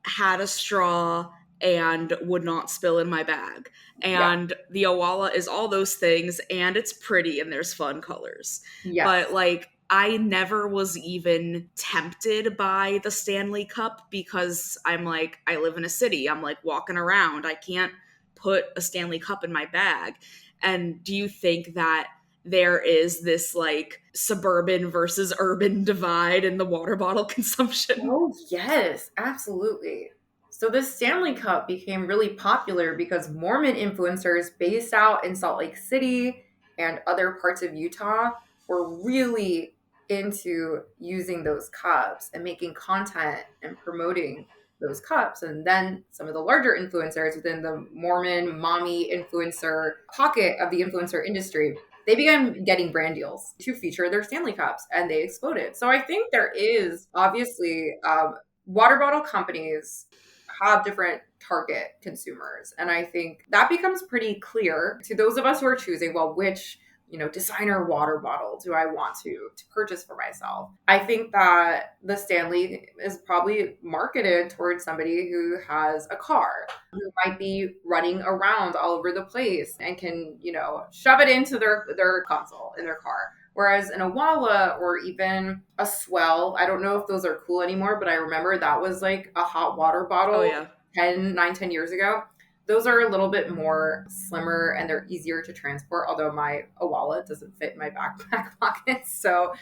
Speaker 2: had a straw and would not spill in my bag. And the Owala is all those things, and it's pretty and there's fun colors.
Speaker 4: Yes.
Speaker 2: But like I never was even tempted by the Stanley Cup because I'm like, I live in a city. I'm like walking around. I can't put a Stanley Cup in my bag. And do you think that there is this like suburban versus urban divide in the water bottle consumption?
Speaker 4: Oh, yes, absolutely. So this Stanley Cup became really popular because Mormon influencers based out in Salt Lake City and other parts of Utah were really into using those cups and making content and promoting those cups. And then some of the larger influencers within the Mormon mommy influencer pocket of the influencer industry, they began getting brand deals to feature their Stanley Cups, and they exploded. So I think there is obviously water bottle companies have different target consumers. And I think that becomes pretty clear to those of us who are choosing, well, which, designer water bottle do I want to purchase for myself? I think that the Stanley is probably marketed towards somebody who has a car, who might be running around all over the place and can, shove it into their console in their car. Whereas an Owala or even a Swell, I don't know if those are cool anymore, but I remember that was like a hot water bottle.
Speaker 2: Oh, yeah.
Speaker 4: 10 years ago. Those are a little bit more slimmer and they're easier to transport, although my Owala doesn't fit in my backpack pockets. So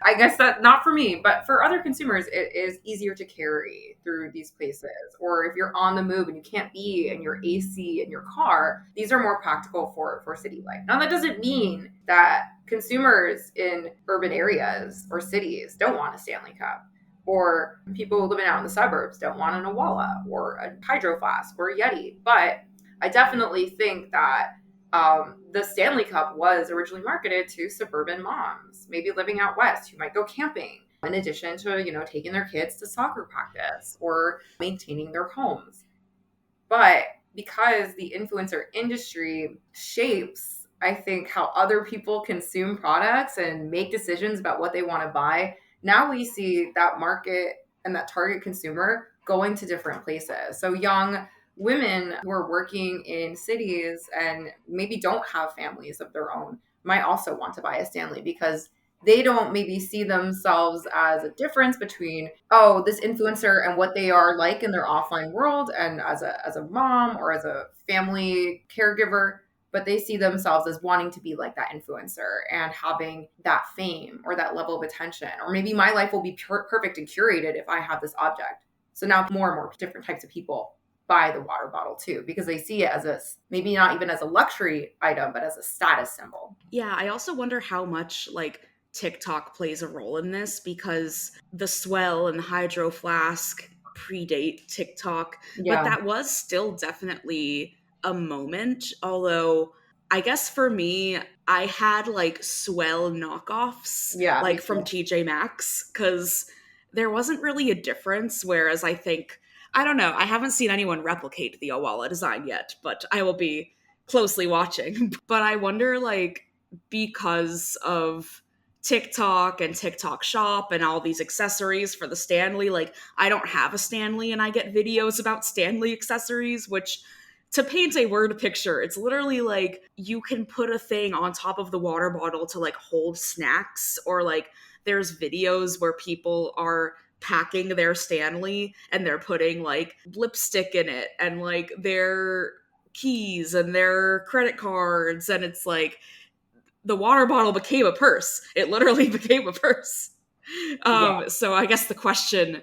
Speaker 4: I guess that not for me, but for other consumers, it is easier to carry through these places. Or if you're on the move and you can't be in your AC in your car, these are more practical for city life. Now, that doesn't mean that consumers in urban areas or cities don't want a Stanley Cup. Or people living out in the suburbs don't want an Owala or a Hydro Flask or a Yeti. But I definitely think that the Stanley Cup was originally marketed to suburban moms, maybe living out west, who might go camping, in addition to, taking their kids to soccer practice or maintaining their homes. But because the influencer industry shapes, I think, how other people consume products and make decisions about what they want to buy, now we see that market and that target consumer going to different places. So young women who are working in cities and maybe don't have families of their own might also want to buy a Stanley because they don't maybe see themselves as a difference between, oh, this influencer and what they are like in their offline world and as a mom or as a family caregiver, but they see themselves as wanting to be like that influencer and having that fame or that level of attention. Or maybe my life will be perfect and curated if I have this object. So now more and more different types of people buy the water bottle too, because they see it as a, maybe not even as a luxury item, but as a status symbol.
Speaker 2: Yeah, I also wonder how much like TikTok plays a role in this, because the Swell and the Hydro Flask predate TikTok, but that was still definitely a moment. Although I guess for me, I had like Swell knockoffs, like from TJ Maxx, because there wasn't really a difference. Whereas I don't know, I haven't seen anyone replicate the Owala design yet, but I will be closely watching. But I wonder, like, because of TikTok and TikTok Shop and all these accessories for the Stanley, like, I don't have a Stanley and I get videos about Stanley accessories, which, to paint a word picture, it's literally like you can put a thing on top of the water bottle to like hold snacks, or like there's videos where people are packing their Stanley and they're putting like lipstick in it and like their keys and their credit cards, and it's like the water bottle became a purse. It literally became a purse. So I guess the question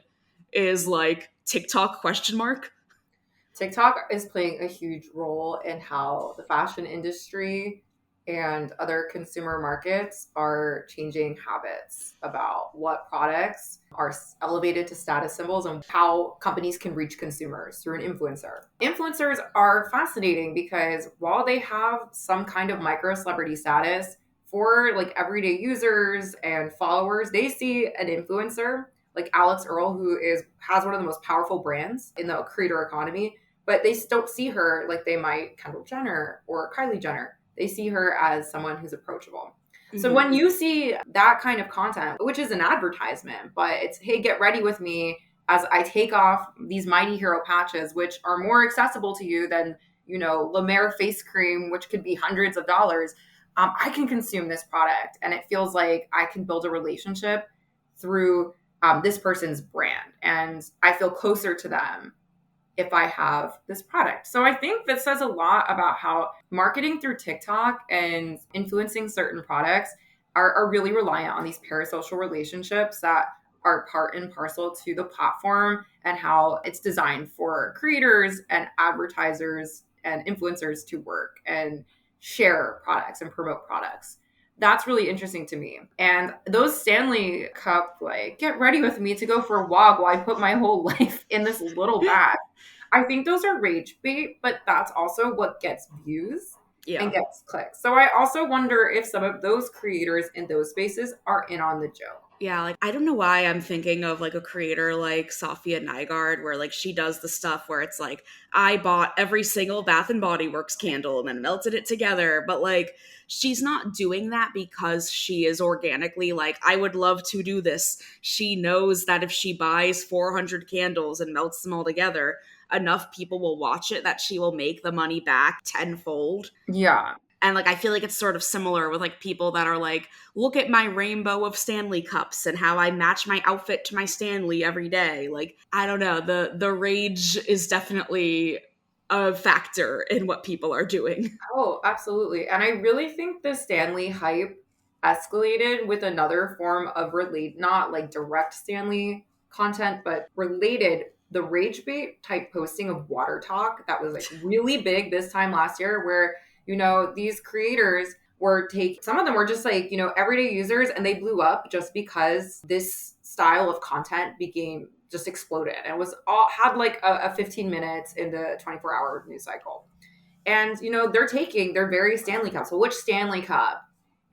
Speaker 2: is like, TikTok question mark?
Speaker 4: TikTok is playing a huge role in how the fashion industry and other consumer markets are changing habits about what products are elevated to status symbols and how companies can reach consumers through an influencer. Influencers are fascinating because while they have some kind of micro celebrity status, for like everyday users and followers, they see an influencer like Alex Earl, who has one of the most powerful brands in the creator economy, but they don't see her like they might Kendall Jenner or Kylie Jenner. They see her as someone who's approachable. Mm-hmm. So when you see that kind of content, which is an advertisement, but it's, hey, get ready with me as I take off these Mighty Hero patches, which are more accessible to you than, La Mer face cream, which could be hundreds of dollars. I can consume this product, and it feels like I can build a relationship through this person's brand, and I feel closer to them if I have this product. So I think that says a lot about how marketing through TikTok and influencing certain products are really reliant on these parasocial relationships that are part and parcel to the platform, and how it's designed for creators and advertisers and influencers to work and share products and promote products. That's really interesting to me. And those Stanley Cup, like, get ready with me to go for a walk while I put my whole life in this little bag. I think those are rage bait, but that's also what gets views and gets clicks. So I also wonder if some of those creators in those spaces are in on the joke.
Speaker 2: Yeah, like, I don't know why I'm thinking of like a creator like Safia Nygaard, where like she does the stuff where it's like, I bought every single Bath and Body Works candle and then melted it together. But like, she's not doing that because she is organically like, I would love to do this. She knows that if she buys 400 candles and melts them all together, enough people will watch it that she will make the money back tenfold.
Speaker 4: Yeah.
Speaker 2: And like, I feel like it's sort of similar with like people that are like, look at my rainbow of Stanley cups and how I match my outfit to my Stanley every day. Like, I don't know, the rage is definitely a factor in what people are doing.
Speaker 4: Oh, absolutely. And I really think the Stanley hype escalated with another form of not like direct Stanley content, but related, the rage bait type posting of water talk that was like really big this time last year, where these creators some of them were just like, everyday users, and they blew up just because this style of content just exploded. And it was had like a 15 minutes in the 24-hour news cycle. And, they're taking their various Stanley Cups. So which Stanley Cup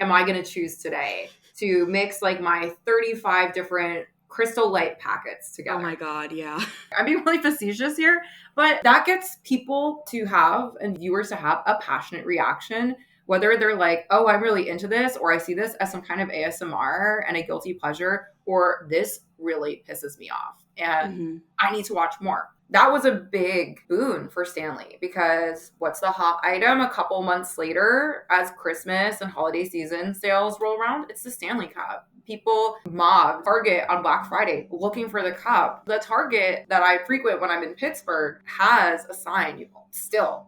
Speaker 4: am I going to choose today to mix like my 35 different Crystal Light packets together?
Speaker 2: Oh my God, yeah.
Speaker 4: I'm being really facetious here, but that gets people to have, and viewers to have, a passionate reaction, whether they're like, oh, I'm really into this, or I see this as some kind of ASMR and a guilty pleasure, or this really pisses me off and I need to watch more. that was a big boon for Stanley, because what's the hot item a couple months later as Christmas and holiday season sales roll around? It's the Stanley Cup. People mob Target on Black Friday looking for the cup. The Target that I frequent when I'm in Pittsburgh has a sign, still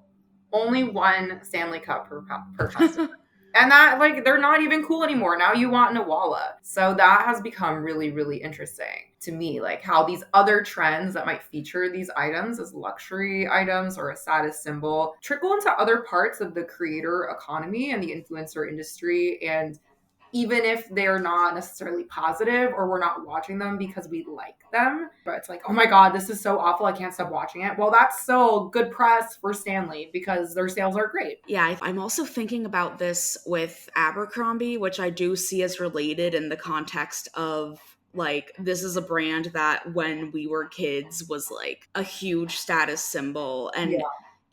Speaker 4: only one Stanley Cup per customer. And that, like, they're not even cool anymore. Now you want an Owala. So that has become really, really interesting to me, like how these other trends that might feature these items as luxury items or a status symbol trickle into other parts of the creator economy and the influencer industry. And even if they're not necessarily positive or we're not watching them because we like them, but it's like, oh my God, this is so awful, I can't stop watching it. Well, that's still good press for Stanley because their sales are great.
Speaker 2: Yeah, I'm also thinking about this with Abercrombie, which I do see as related in the context of, like, this is a brand that when we were kids was like a huge status symbol. And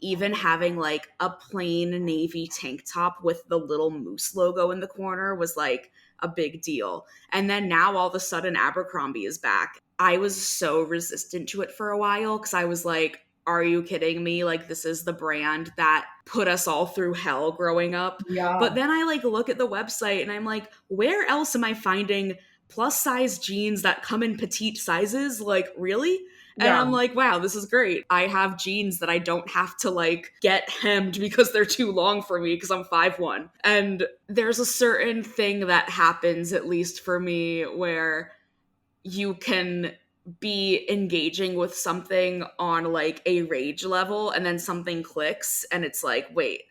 Speaker 2: even having like a plain navy tank top with the little moose logo in the corner was like a big deal. And then now all of a sudden Abercrombie is back. I was so resistant to it for a while because I was like, are you kidding me? Like, this is the brand that put us all through hell growing up.
Speaker 4: Yeah.
Speaker 2: But then I like look at the website and I'm like, where else am I finding plus size jeans that come in petite sizes? Like, really? And I'm like, wow, this is great. I have jeans that I don't have to like get hemmed because they're too long for me because I'm 5'1". And there's a certain thing that happens, at least for me, where you can be engaging with something on like a rage level and then something clicks and it's like, wait,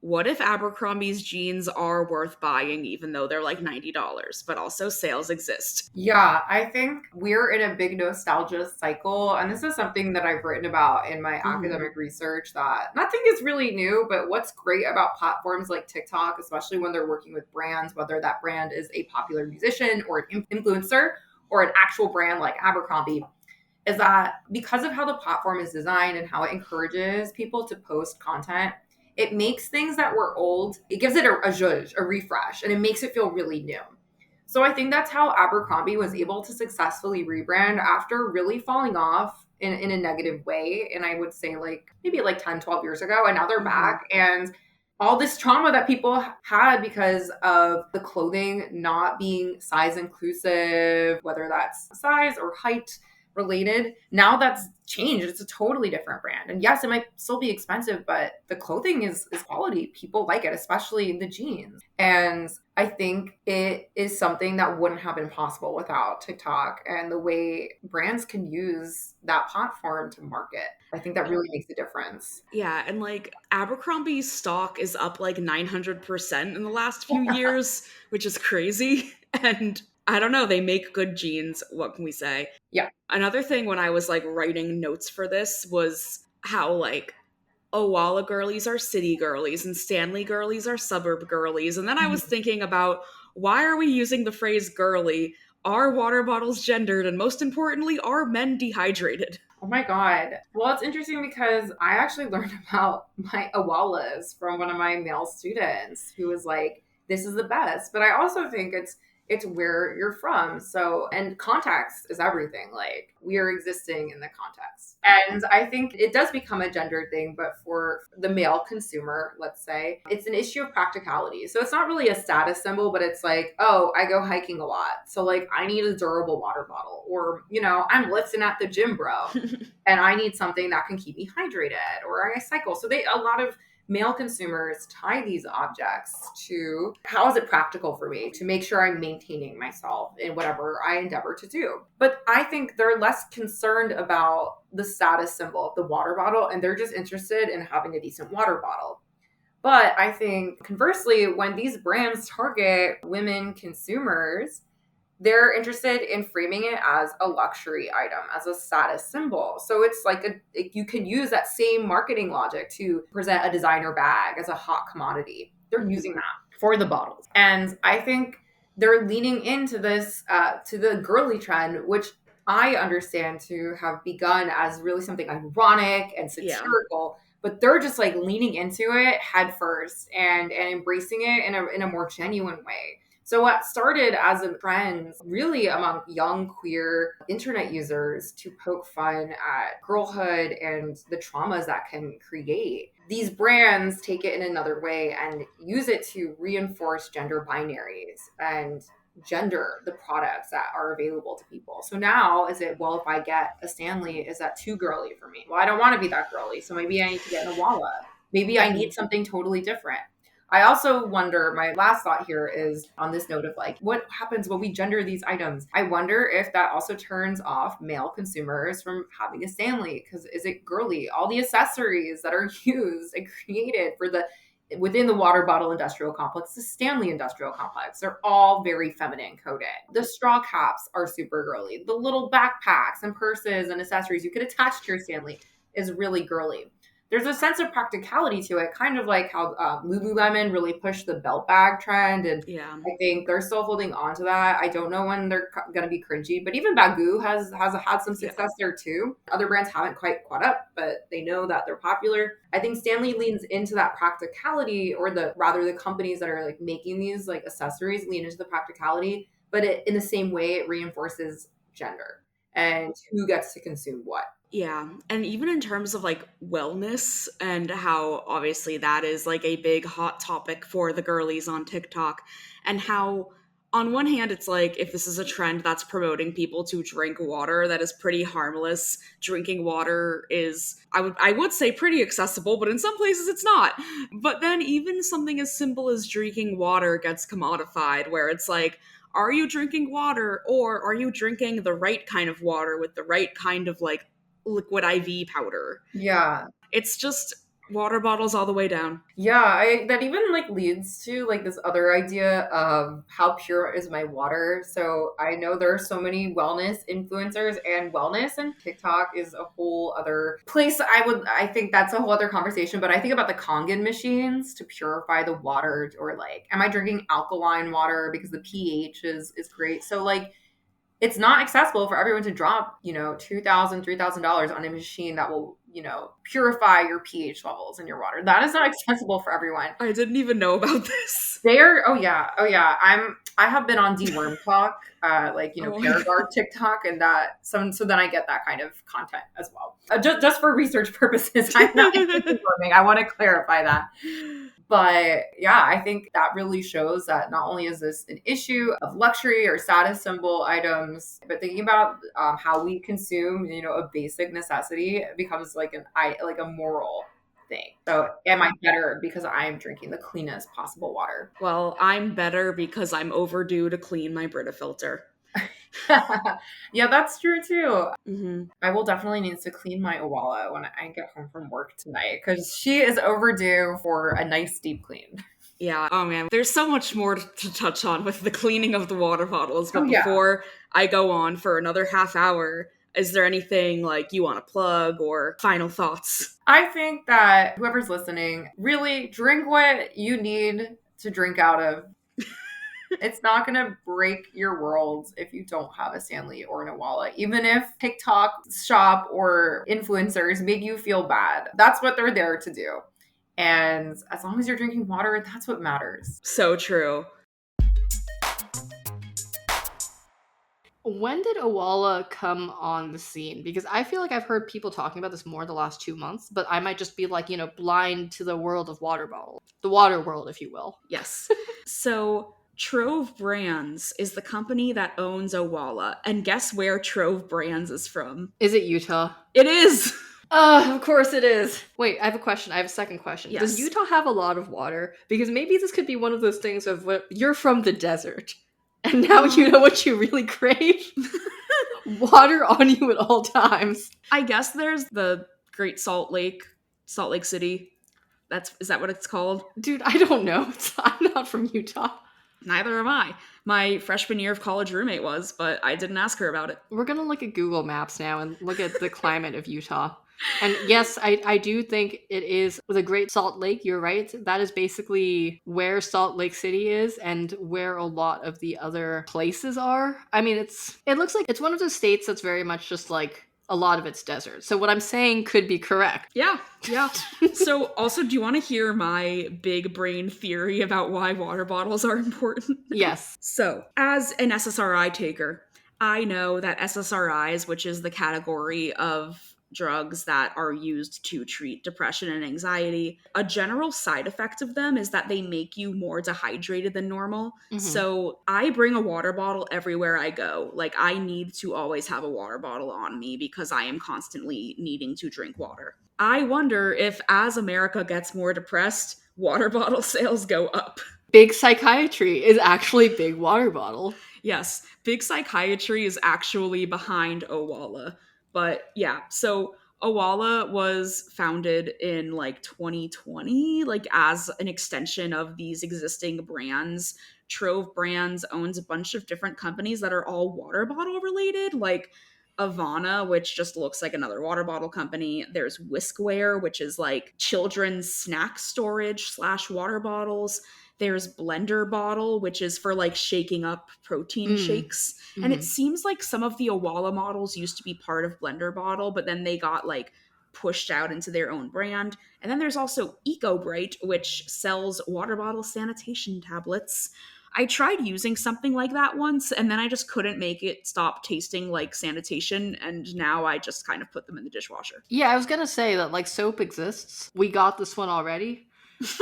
Speaker 2: what if Abercrombie's jeans are worth buying even though they're like $90, but also sales exist?
Speaker 4: Yeah, I think we're in a big nostalgia cycle. And this is something that I've written about in my academic research, that nothing is really new, but what's great about platforms like TikTok, especially when they're working with brands, whether that brand is a popular musician or an influencer or an actual brand like Abercrombie, is that because of how the platform is designed and how it encourages people to post content, it makes things that were old, it gives it a zhuzh, a refresh, and it makes it feel really new. So I think that's how Abercrombie was able to successfully rebrand after really falling off in a negative way. And I would say like maybe like 10, 12 years ago, and now they're back. And all this trauma that people had because of the clothing not being size inclusive, whether that's size or height related, now that's changed. It's a totally different brand. And yes, it might still be expensive, but the clothing is quality. People like it, especially the jeans. And I think it is something that wouldn't have been possible without TikTok and the way brands can use that platform to market. I think that really makes a difference.
Speaker 2: Yeah, and like Abercrombie's stock is up like 900% in the last few years, which is crazy. And I don't know, they make good jeans. What can we say?
Speaker 4: Yeah.
Speaker 2: Another thing when I was like writing notes for this was how like Owala girlies are city girlies and Stanley girlies are suburb girlies. And then I was thinking about, why are we using the phrase girly? Are water bottles gendered? And most importantly, are men dehydrated?
Speaker 4: Oh my God. Well, it's interesting because I actually learned about my Owalas from one of my male students who was like, this is the best. But I also think it's where you're from. So, and context is everything. Like, we are existing in the context. And I think it does become a gendered thing, but for the male consumer, let's say, it's an issue of practicality. So it's not really a status symbol, but it's like, oh, I go hiking a lot. So like, I need a durable water bottle, or, you know, I'm lifting at the gym, bro, and I need something that can keep me hydrated, or I cycle. So a lot of male consumers tie these objects to, how is it practical for me to make sure I'm maintaining myself in whatever I endeavor to do. But I think they're less concerned about the status symbol of the water bottle, and they're just interested in having a decent water bottle. But I think conversely, when these brands target women consumers, they're interested in framing it as a luxury item, as a status symbol. So it's like you can use that same marketing logic to present a designer bag as a hot commodity. They're using that for the bottles. And I think they're leaning into this, to the girly trend, which I understand to have begun as really something ironic and satirical. But they're just like leaning into it head first and embracing it in a more genuine way. So what started as a trend really among young queer internet users to poke fun at girlhood and the traumas that can create, these brands take it in another way and use it to reinforce gender binaries and gender the products that are available to people. So now is it, well, if I get a Stanley, is that too girly for me? Well, I don't want to be that girly, so maybe I need to get an Owala. Maybe I need something totally different. I also wonder, my last thought here is on this note of like, what happens when we gender these items? I wonder if that also turns off male consumers from having a Stanley, because is it girly? All the accessories that are used and created for within the water bottle industrial complex, the Stanley industrial complex, they're all very feminine coded. The straw caps are super girly. The little backpacks and purses and accessories you could attach to your Stanley is really girly. There's a sense of practicality to it, kind of like how Lululemon really pushed the belt bag trend. And
Speaker 2: Yeah.
Speaker 4: I think they're still holding on to that. I don't know when they're going to be cringy, but even Baggu has had some success there too. Other brands haven't quite caught up, but they know that they're popular. I think Stanley leans into that practicality, or the companies that are like making these like accessories lean into the practicality, but in the same way, it reinforces gender and who gets to consume what.
Speaker 2: Yeah. And even in terms of like wellness and how obviously that is like a big hot topic for the girlies on TikTok, and how on one hand it's like, if this is a trend that's promoting people to drink water that is pretty harmless, drinking water is, I would say, pretty accessible, but in some places it's not. But then even something as simple as drinking water gets commodified, where it's like, are you drinking water, or are you drinking the right kind of water with the right kind of like liquid IV powder?
Speaker 4: Yeah.
Speaker 2: It's just water bottles all the way down.
Speaker 4: Yeah, that even like leads to like this other idea of how pure is my water. So I know there are so many wellness influencers, and wellness and TikTok is a whole other place. I think that's a whole other conversation, but I think about the Kangen machines to purify the water, or like, am I drinking alkaline water because the pH is great? So like, it's not accessible for everyone to drop, $2,000, $3,000 on a machine that will, purify your pH levels in your water. That is not accessible for everyone.
Speaker 2: I didn't even know about this.
Speaker 4: Oh yeah. I have been on Deworm Talk, Paragard TikTok, and so then I get that kind of content as well. Just for research purposes, I'm not informing. I want to clarify that. But yeah, I think that really shows that not only is this an issue of luxury or status symbol items, but thinking about how we consume, a basic necessity, it becomes like a moral thing. So am I better because I'm drinking the cleanest possible water?
Speaker 2: Well, I'm better because I'm overdue to clean my Brita filter.
Speaker 4: Yeah, that's true too.
Speaker 2: Mm-hmm.
Speaker 4: I will definitely need to clean my Owala when I get home from work tonight, because she is overdue for a nice deep clean.
Speaker 2: Yeah. Oh man, there's so much more to touch on with the cleaning of the water bottles. But
Speaker 4: yeah.
Speaker 2: Before I go on for another half hour, is there anything like you want to plug or final thoughts?
Speaker 4: I think that whoever's listening, really drink what you need to drink out of. It's not going to break your world if you don't have a Stanley or an Owala. Even if TikTok shop or influencers make you feel bad, that's what they're there to do. And as long as you're drinking water, that's what matters.
Speaker 2: So true.
Speaker 3: When did Owala come on the scene? Because I feel like I've heard people talking about this more the last 2 months, but I might just be like, blind to the world of water bottles. The water world, if you will.
Speaker 2: Yes. So Trove Brands is the company that owns Owala. And guess where Trove Brands is from?
Speaker 3: Is it Utah?
Speaker 2: It is!
Speaker 3: Of course it is. Wait, I have a question. I have a second question.
Speaker 2: Yes.
Speaker 3: Does Utah have a lot of water? Because maybe this could be one of those things of what you're from the desert, and now you know what you really crave. Water on you at all times.
Speaker 2: I guess there's the Great Salt Lake City. Is that what it's called?
Speaker 3: Dude, I don't know. I'm not from Utah.
Speaker 2: Neither am I. My freshman year of college roommate was, but I didn't ask her about it.
Speaker 3: We're gonna look at Google Maps now and look at the climate of Utah. And yes, I do think it is the Great Salt Lake. You're right. That is basically where Salt Lake City is and where a lot of the other places are. I mean, it looks like it's one of those states that's very much just like a lot of it's desert. So what I'm saying could be correct.
Speaker 2: Yeah. So also, do you want to hear my big brain theory about why water bottles are important?
Speaker 3: Yes.
Speaker 2: So, as an SSRI taker, I know that SSRIs, which is the category of drugs that are used to treat depression and anxiety, a general side effect of them is that they make you more dehydrated than normal. So I bring a water bottle everywhere I go. Like, I need to always have a water bottle on me because I am constantly needing to drink water. I wonder if, as America gets more depressed, water bottle sales go up.
Speaker 3: Big psychiatry is actually big water bottle.
Speaker 2: Yes, big psychiatry is actually behind Owala. But yeah, so Owala was founded in like 2020, like as an extension of these existing brands. Trove Brands owns a bunch of different companies that are all water bottle related, like Avana, which just looks like another water bottle company. There's Whiskware, which is like children's snack storage / water bottles. There's Blender Bottle, which is for like shaking up protein shakes. And it seems like some of the Owala models used to be part of Blender Bottle, but then they got like pushed out into their own brand. And then there's also EcoBrite, which sells water bottle sanitation tablets. I tried using something like that once, and then I just couldn't make it stop tasting like sanitation, and now I just kind of put them in the dishwasher.
Speaker 3: Yeah, I was gonna say that like soap exists. We got this one already.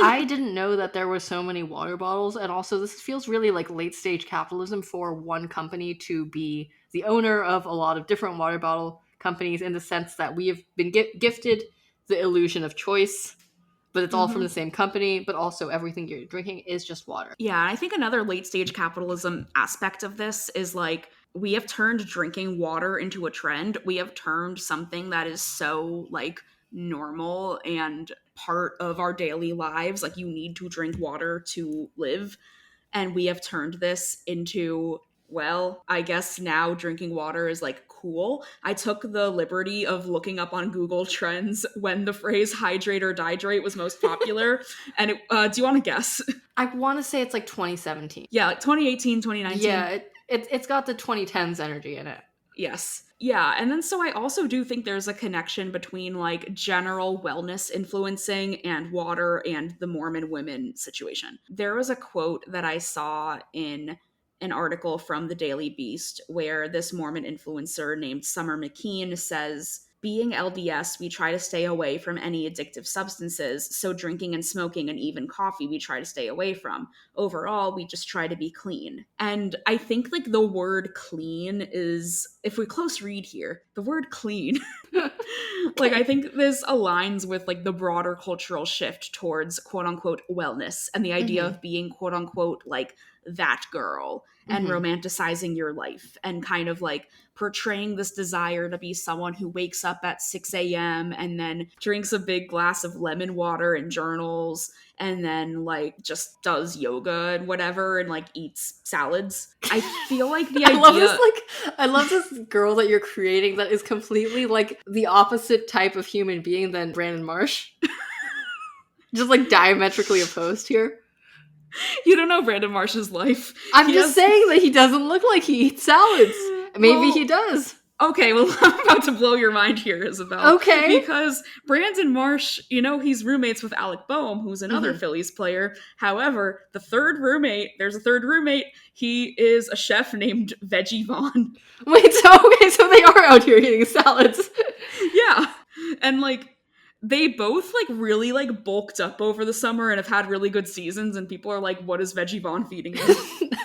Speaker 3: I didn't know that there were so many water bottles, and also this feels really like late stage capitalism for one company to be the owner of a lot of different water bottle companies, in the sense that we have been gifted the illusion of choice, but it's all from the same company, but also everything you're drinking is just water.
Speaker 2: Yeah, and I think another late stage capitalism aspect of this is like, we have turned drinking water into a trend. We have turned something that is so like normal and part of our daily lives, like you need to drink water to live, and we have turned this into, well, I guess now drinking water is like cool. I took the liberty of looking up on Google Trends when the phrase hydrate or dihydrate was most popular. And it, do you want to guess?
Speaker 3: I want to say it's like 2017.
Speaker 2: Yeah, like 2018, 2019.
Speaker 3: Yeah, it's got the 2010s energy in it.
Speaker 2: Yes. Yeah, and then so I also do think there's a connection between like general wellness influencing and water and the Mormon women situation. There was a quote that I saw in an article from the Daily Beast where this Mormon influencer named Summer McKean says, "Being LDS, we try to stay away from any addictive substances, so drinking and smoking and even coffee we try to stay away from. Overall, we just try to be clean." And I think like the word clean is, if we close read here, the word clean, like I think this aligns with like the broader cultural shift towards quote unquote wellness and the idea of being quote unquote like that girl and romanticizing your life and kind of like portraying this desire to be someone who wakes up at 6 a.m. and then drinks a big glass of lemon water and journals and then like just does yoga and whatever and like eats salads. I feel like the idea...
Speaker 3: I love this girl that you're creating that is completely like the opposite type of human being than Brandon Marsh. Just like diametrically opposed here.
Speaker 2: You don't know Brandon Marsh's life.
Speaker 3: I'm just saying that he doesn't look like he eats salads. Maybe he does.
Speaker 2: Okay, well, I'm about to blow your mind here, Isabel.
Speaker 3: Okay.
Speaker 2: Because Brandon Marsh, you know, he's roommates with Alec Boehm, who's another Phillies player. However, there's a third roommate. He is a chef named Veggie Vaughn.
Speaker 3: Wait, so they are out here eating salads.
Speaker 2: Yeah. And, like, they both, like, really, like, bulked up over the summer and have had really good seasons, and people are like, what is Veggie Vaughn feeding them?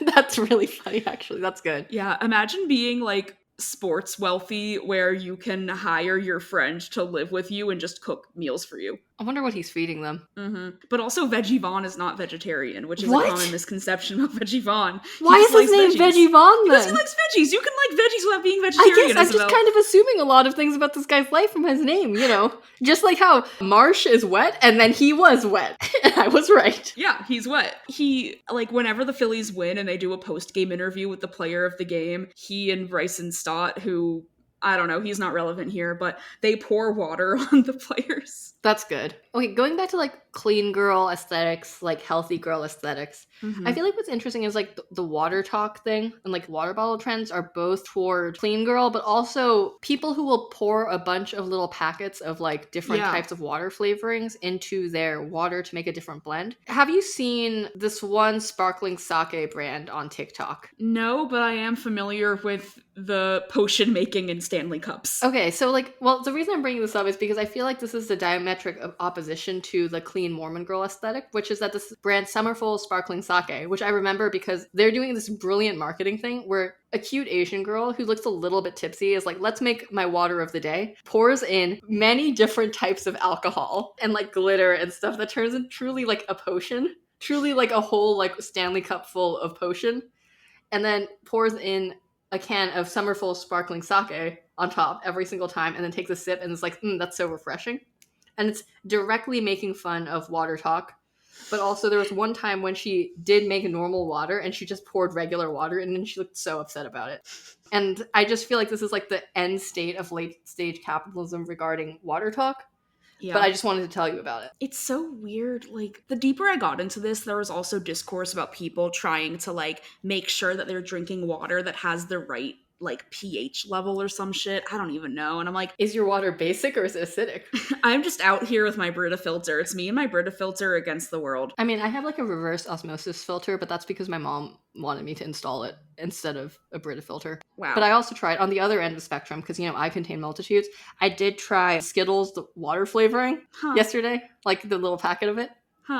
Speaker 3: That's really funny, actually. That's good.
Speaker 2: Yeah, imagine being, like, sports wealthy where you can hire your friend to live with you and just cook meals for you.
Speaker 3: I wonder what he's feeding them.
Speaker 2: But also Veggie Vaughn is not vegetarian, which is
Speaker 3: What?
Speaker 2: a common misconception about Veggie Vaughn.
Speaker 3: Why is his name Veggie Vaughn then?
Speaker 2: Because he likes veggies. You can like veggies without being
Speaker 3: I
Speaker 2: vegetarian.
Speaker 3: guess I'm just kind of assuming a lot of things about this guy's life from his name, you know? Just like how Marsh is wet, and then he was wet. And I was right.
Speaker 2: Yeah, he's wet. He, like, whenever the Phillies win and they do a post-game interview with the player of the game, he and Bryson Stott, who I don't know, he's not relevant here, but they pour water on the players.
Speaker 3: That's good. Okay, going back to like clean girl aesthetics, like healthy girl aesthetics, I feel like what's interesting is like the water talk thing and like water bottle trends are both toward clean girl, but also people who will pour a bunch of little packets of like different types of water flavorings into their water to make a different blend. Have you seen this one sparkling sake brand on TikTok?
Speaker 2: No, but I am familiar with the potion making in Stanley Cups.
Speaker 3: Okay, so like, well, the reason I'm bringing this up is because I feel like this is the diametric of opposition to the clean Mormon girl aesthetic, which is that this brand Summerful Sparkling Sake, which I remember because they're doing this brilliant marketing thing where a cute Asian girl who looks a little bit tipsy is like, let's make my water of the day, pours in many different types of alcohol and like glitter and stuff that turns into truly like a potion, truly like a whole like Stanley Cup full of potion, and then pours in a can of Summerful Sparkling Sake on top every single time and then takes a sip and it's like, that's so refreshing. And it's directly making fun of water talk. But also there was one time when she did make normal water and she just poured regular water and then she looked so upset about it. And I just feel like this is like the end state of late stage capitalism regarding water talk. Yeah. But I just wanted to tell you about it.
Speaker 2: It's so weird. Like, the deeper I got into this, there was also discourse about people trying to, like, make sure that they're drinking water that has the right, like, pH level or some shit. I don't even know. And I'm like,
Speaker 3: is your water basic or is it acidic?
Speaker 2: I'm just out here with my Brita filter. It's me and my Brita filter against the world.
Speaker 3: I mean, I have, like, a reverse osmosis filter, but that's because my mom wanted me to install it instead of a Brita filter.
Speaker 2: Wow.
Speaker 3: But I also tried on the other end of the spectrum because, you know, I contain multitudes. I did try Skittles, the water flavoring yesterday, like the little packet of it.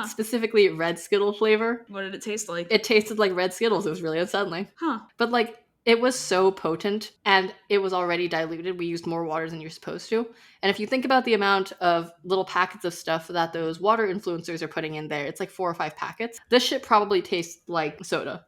Speaker 3: Specifically red Skittle flavor.
Speaker 2: What did it taste like?
Speaker 3: It tasted like red Skittles. It was really unsettling. But, like, it was so potent and it was already diluted. We used more water than you're supposed to. And if you think about the amount of little packets of stuff that those water influencers are putting in there, it's like 4 or 5 packets. This shit probably tastes like soda,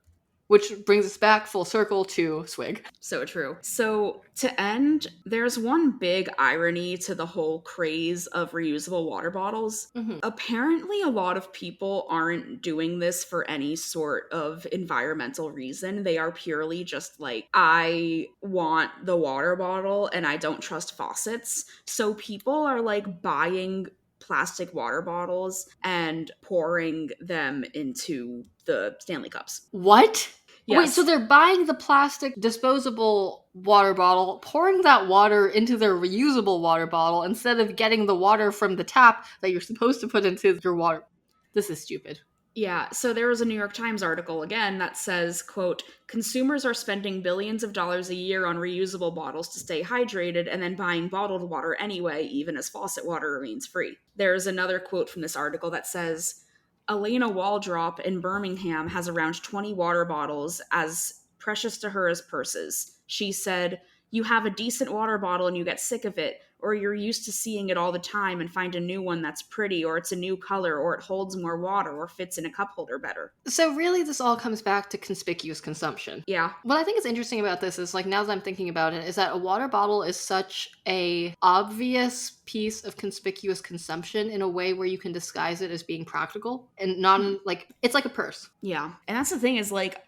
Speaker 3: which brings us back full circle to swig.
Speaker 2: So true. So to end, there's one big irony to the whole craze of reusable water bottles. Apparently, a lot of people aren't doing this for any sort of environmental reason. They are purely just like, I want the water bottle and I don't trust faucets. So people are like buying plastic water bottles and pouring them into the Stanley Cups.
Speaker 3: What?
Speaker 2: Yes.
Speaker 3: Wait, so they're buying the plastic disposable water bottle, pouring that water into their reusable water bottle instead of getting the water from the tap that you're supposed to put into your water. This is stupid.
Speaker 2: Yeah, so there was a New York Times article again that says, quote, consumers are spending billions of dollars a year on reusable bottles to stay hydrated and then buying bottled water anyway, even as faucet water remains free. There's another quote from this article that says, Elena Waldrop in Birmingham has around 20 water bottles as precious to her as purses. She said, you have a decent water bottle and you get sick of it, or you're used to seeing it all the time and find a new one that's pretty, or it's a new color, or it holds more water, or fits in a cup holder better.
Speaker 3: So really this all comes back to conspicuous consumption.
Speaker 2: Yeah.
Speaker 3: What I think is interesting about this is, like, now that I'm thinking about it, is that a water bottle is such a obvious piece of conspicuous consumption in a way where you can disguise it as being practical and not like, it's like a purse.
Speaker 2: Yeah. And that's the thing is, like,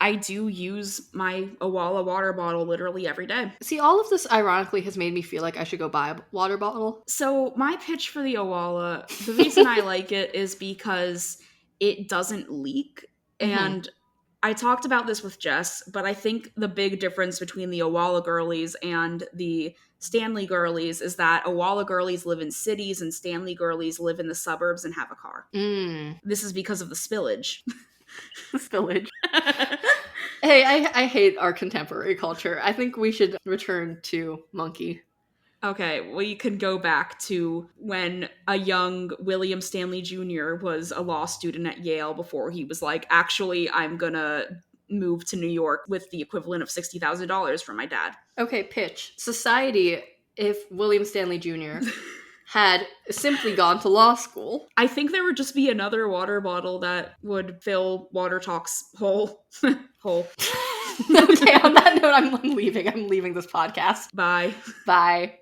Speaker 2: I do use my Owala water bottle literally every day.
Speaker 3: See, all of this ironically has made me feel like I should go buy a water bottle.
Speaker 2: So my pitch for the Owala, the reason I like it is because it doesn't leak. And I talked about this with Jess, but I think the big difference between the Owala girlies and the Stanley girlies is that Owala girlies live in cities and Stanley girlies live in the suburbs and have a car. This is because of the spillage.
Speaker 3: Spillage. Hey, I hate our contemporary culture. I think we should return to Monkey.
Speaker 2: Okay, we could go back to when a young William Stanley Jr. was a law student at Yale before he was like, actually, I'm gonna move to New York with the equivalent of $60,000 from my dad.
Speaker 3: Okay, pitch. Society, if William Stanley Jr. had simply gone to law school.
Speaker 2: I think there would just be another water bottle that would fill Water Talk's hole.
Speaker 3: Okay, on that note, I'm leaving. I'm leaving this podcast.
Speaker 2: Bye.
Speaker 3: Bye.